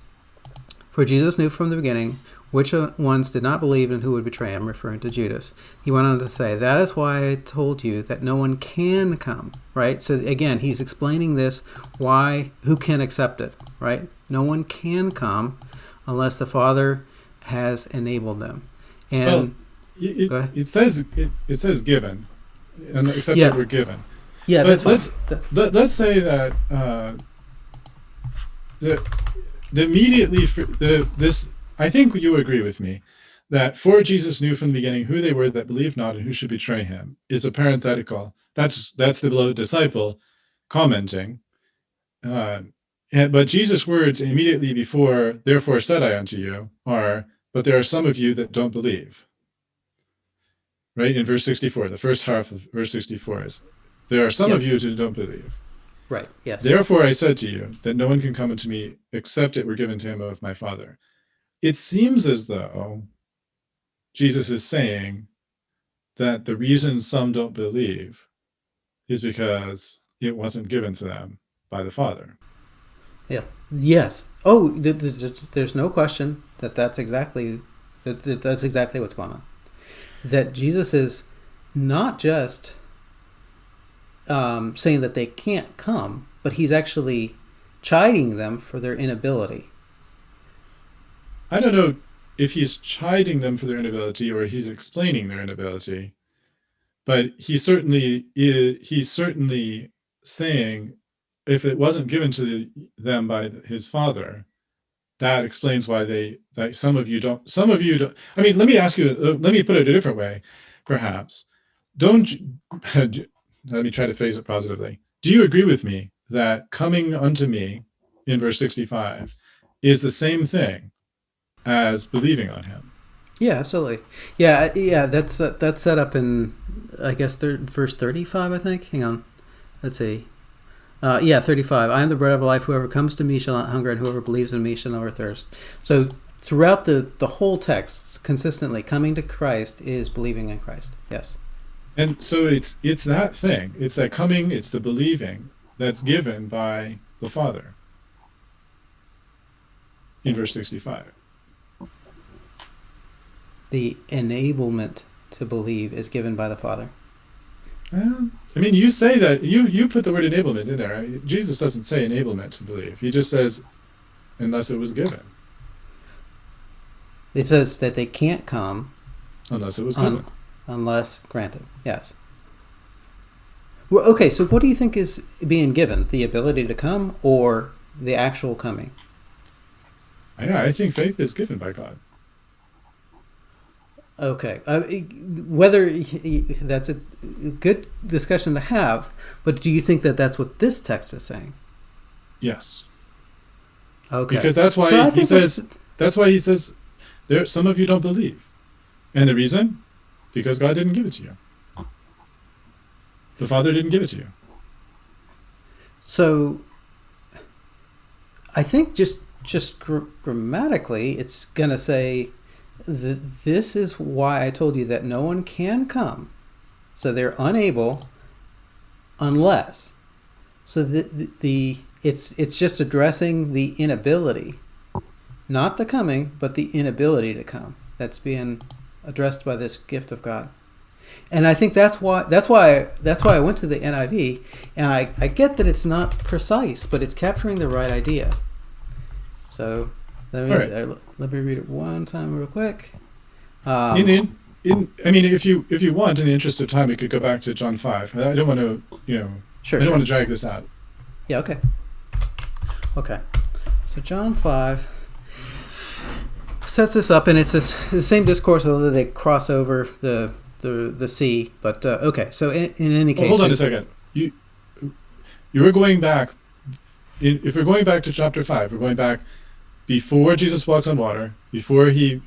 For Jesus knew from the beginning which ones did not believe and who would betray him, referring to Judas. He went on to say, that is why I told you that no one can come, right? So again, he's explaining this, who can accept it, right? No one can come unless the Father has enabled them. And it says given, and except that we're given. Yeah, but that's fine. Let's say that immediately this. I think you agree with me that for Jesus knew from the beginning who they were that believed not and who should betray him is a parenthetical. That's the beloved disciple commenting. But Jesus' words immediately before, therefore said I unto you, are, but there are some of you that don't believe. Right? In verse 64, the first half of verse 64 is, there are some of you who don't believe. Right, yes. Therefore I said to you that no one can come unto me except it were given to him of my Father. It seems as though Jesus is saying that the reason some don't believe is because it wasn't given to them by the Father. Yeah. Yes. Oh, there's no question that's exactly what's going on. That Jesus is not just saying that they can't come, but he's actually chiding them for their inability. I don't know if he's chiding them for their inability or he's explaining their inability, but he's certainly saying if it wasn't given to them by his Father, that explains why some of you don't. I mean, let me ask you, let me put it a different way, perhaps. Let me try to phrase it positively. Do you agree with me that coming unto me in verse 65 is the same thing as believing on him? Yeah, absolutely. Yeah. That's set up in, I guess, verse 35. I think. Hang on. Let's see. 35. I am the bread of life. Whoever comes to me shall not hunger, and whoever believes in me shall never thirst. So throughout the whole text, consistently, coming to Christ is believing in Christ. Yes. And so it's that thing. It's that coming. It's the believing that's given by the Father. In verse 65. The enablement to believe is given by the Father. Well, I mean, you say that you put the word enablement in there. Jesus doesn't say enablement to believe. He just says, unless it was given. It says that they can't come Unless it was given. Unless granted. Yes. Well, okay, so what do you think is being given? The ability to come or the actual coming? Yeah, I think faith is given by God. Okay. Whether that's a good discussion to have, but do you think that that's what this text is saying? Yes. Okay. Because that's why he says. That's why he says, "There, some of you don't believe," and the reason, because God didn't give it to you. The Father didn't give it to you. So, I think just grammatically, it's gonna say this is why I told you that no one can come. So they're unable unless. So it's just addressing the inability, not the coming, but the inability to come. That's being addressed by this gift of God. And I think that's why I went to the NIV, and I get that it's not precise, but it's capturing the right idea. So let me read it one time real quick. I mean, if you want, in the interest of time, we could go back to John 5. I don't want to, Sure, I don't want to drag this out. Yeah. Okay. Okay. So John 5 sets this up, and it's the same discourse, although they cross over the sea. But okay. So in any case, hold on a second. You were going back. If we're going back to chapter 5, we're going back before Jesus walks on water, before he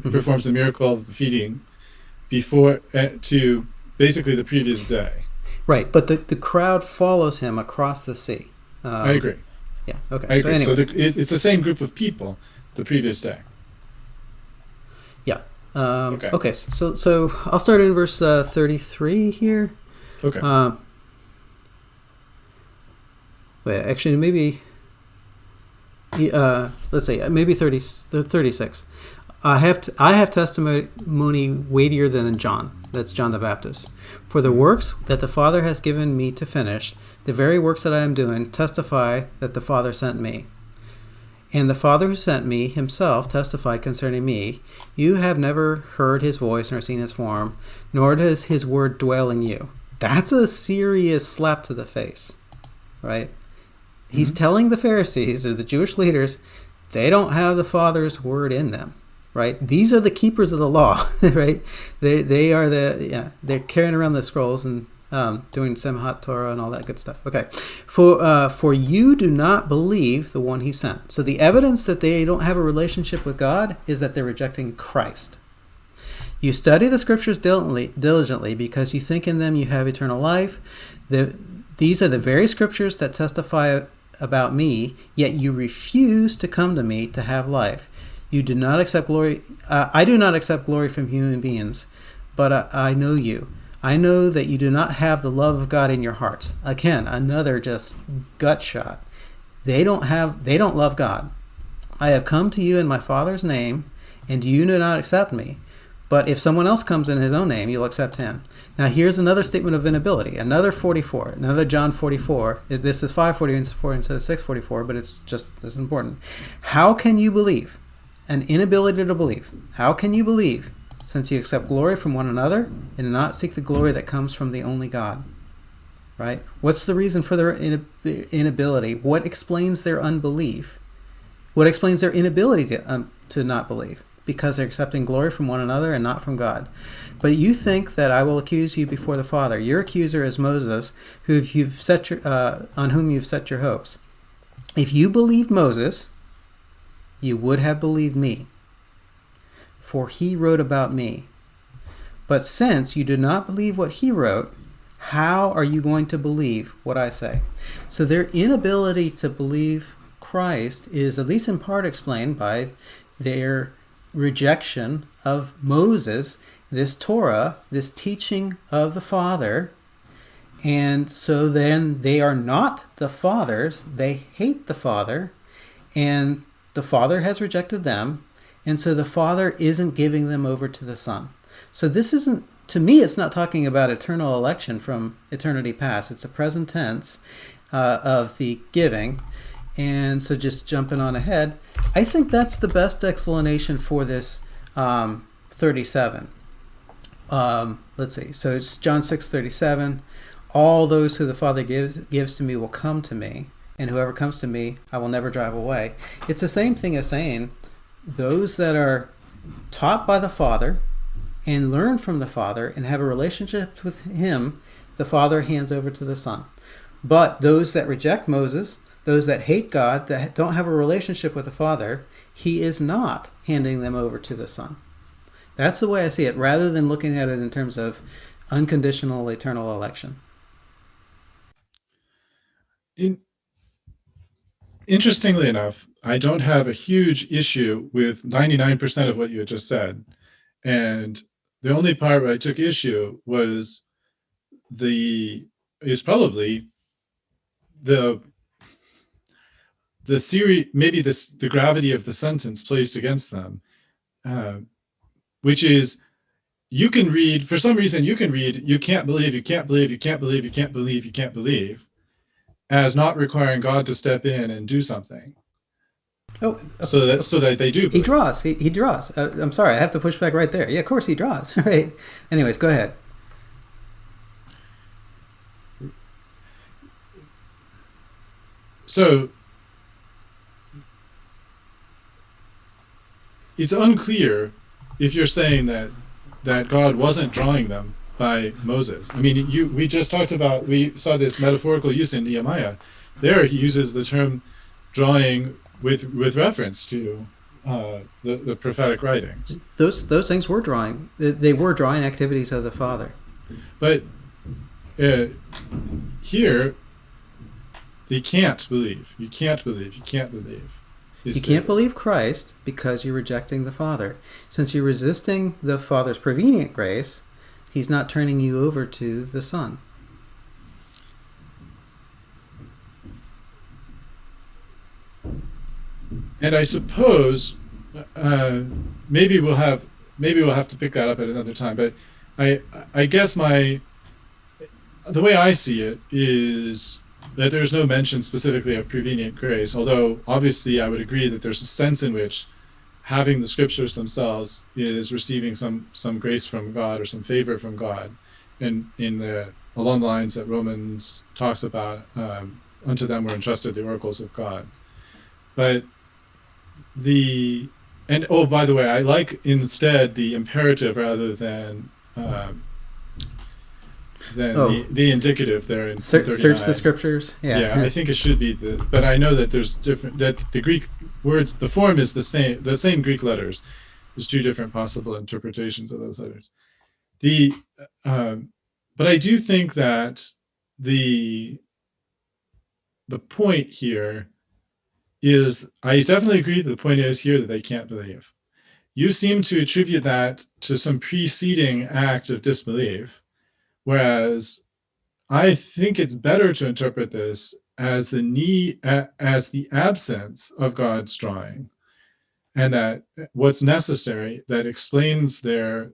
performs the miracle of the feeding, before to basically the previous day. Right, but the crowd follows him across the sea. I agree. Yeah. Okay. I agree. So anyways. it's the same group of people the previous day. Yeah. Okay. Okay. So I'll start in verse 33 here. Okay. Wait, actually, maybe. Let's say maybe 36. I have testimony weightier than John. That's John the Baptist. For the works that the Father has given me to finish, the very works that I am doing, testify that the Father sent me. And the Father who sent me himself testified concerning me. You have never heard his voice nor seen his form, nor does his word dwell in you. That's a serious slap to the face, right? He's telling the Pharisees or the Jewish leaders they don't have the Father's word in them, right? These are the keepers of the law, right? They are they're carrying around the scrolls and doing Simchat Torah and all that good stuff. Okay, for you do not believe the one he sent. So the evidence that they don't have a relationship with God is that they're rejecting Christ. You study the scriptures diligently because you think in them you have eternal life. These are the very scriptures that testify about me, yet you refuse to come to me to have life. You do not accept glory. I do not accept glory from human beings, but I know you. I know that you do not have the love of God in your hearts. Again, another just gut shot. They don't love God. I have come to you in my Father's name, and you do not accept me. But if someone else comes in his own name, you'll accept him. Now here's another statement of inability. Another 44. Another John 44. This is 544 instead of 644, but it's just as important. How can you believe? An inability to believe. How can you believe, since you accept glory from one another and not seek the glory that comes from the only God? Right? What's the reason for their inability? What explains their unbelief? What explains their inability to not believe? Because they're accepting glory from one another and not from God. But you think that I will accuse you before the Father. Your accuser is Moses, on whom you've set your hopes. If you believed Moses, you would have believed me. for he wrote about me. But since you do not believe what he wrote, how are you going to believe what I say? So their inability to believe Christ is at least in part explained by their rejection of Moses, this Torah, this teaching of the Father. And so then they are not the Father's. They hate the Father, and the Father has rejected them. And so the Father isn't giving them over to the Son. So this isn't, to me, it's not talking about eternal election from eternity past. It's a present tense of the giving. And so just jumping on ahead, I think that's the best explanation for this 37. Let's see. So it's John 6:37. All those who the Father gives to me will come to me, and whoever comes to me, I will never drive away. It's the same thing as saying those that are taught by the Father and learn from the Father and have a relationship with him, the Father hands over to the Son. But those that reject Moses, those that hate God, that don't have a relationship with the Father, he is not handing them over to the Son. That's the way I see it, rather than looking at it in terms of unconditional eternal election. Interestingly enough, I don't have a huge issue with 99% of what you had just said. And the only part where I took issue was probably the series, maybe the gravity of the sentence placed against them, which is, you can read, for some reason, you can read, you can't believe, you can't believe, you can't believe, you can't believe, you can't believe, as not requiring God to step in and do something. So that they do believe. He draws. He draws. I'm sorry, I have to push back right there. Yeah, of course he draws. Right. Anyways, go ahead. So it's unclear if you're saying that God wasn't drawing them by Moses. I mean, we just talked about, we saw this metaphorical use in Nehemiah. There he uses the term drawing with reference to the prophetic writings. Those things were drawing. They were drawing activities of the Father. But here, they can't believe. You can't believe. You can't believe. You can't believe Christ because you're rejecting the Father. Since you're resisting the Father's prevenient grace, he's not turning you over to the Son. And I suppose maybe we'll have to pick that up at another time. But I guess the way I see it is that there's no mention specifically of prevenient grace, although obviously I would agree that there's a sense in which having the scriptures themselves is receiving some grace from God or some favor from God, and along the lines that Romans talks about, unto them were entrusted the oracles of God. But by the way, I like instead the imperative rather than the indicative there in search the scriptures. Yeah, I think it should be but I know that there's different, that the Greek words, the form is the same Greek letters. There's two different possible interpretations of those letters. But I do think that the point here is, I definitely agree that the point is here that they can't believe. You seem to attribute that to some preceding act of disbelief, whereas I think it's better to interpret this as the absence of God's drawing, and that what's necessary that explains their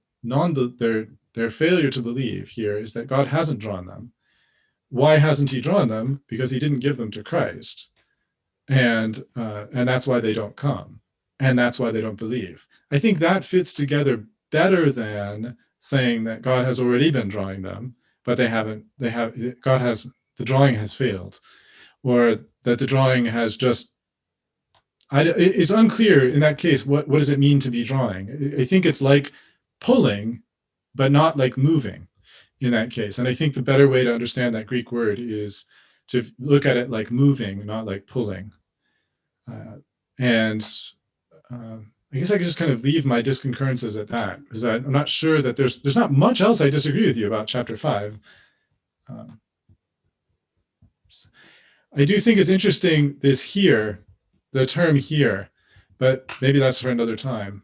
failure to believe here is that God hasn't drawn them. Why hasn't he drawn them? Because he didn't give them to Christ, and that's why they don't come, and that's why they don't believe. I think that fits together better than saying that God has already been drawing them, but the drawing has failed, or that the drawing has just, it's unclear in that case, what does it mean to be drawing? I think it's like pulling, but not like moving in that case. And I think the better way to understand that Greek word is to look at it like moving, not like pulling. I guess I could just kind of leave my disconcurrences at that, because I'm not sure that there's not much else I disagree with you about chapter 5. I do think it's interesting, this here, the term here, but maybe that's for another time.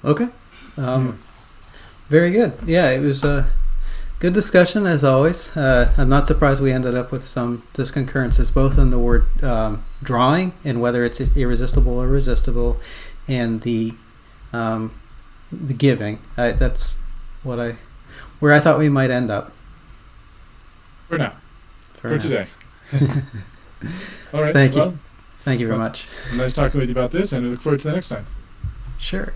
Okay. Very good. Yeah, it was a good discussion as always. I'm not surprised we ended up with some disconcurrences, both in the word drawing and whether it's irresistible or resistible, and the giving. That's where I thought we might end up. For now. For today. All right. Thank you. Thank you very much. Nice talking with you about this, and we look forward to the next time. Sure.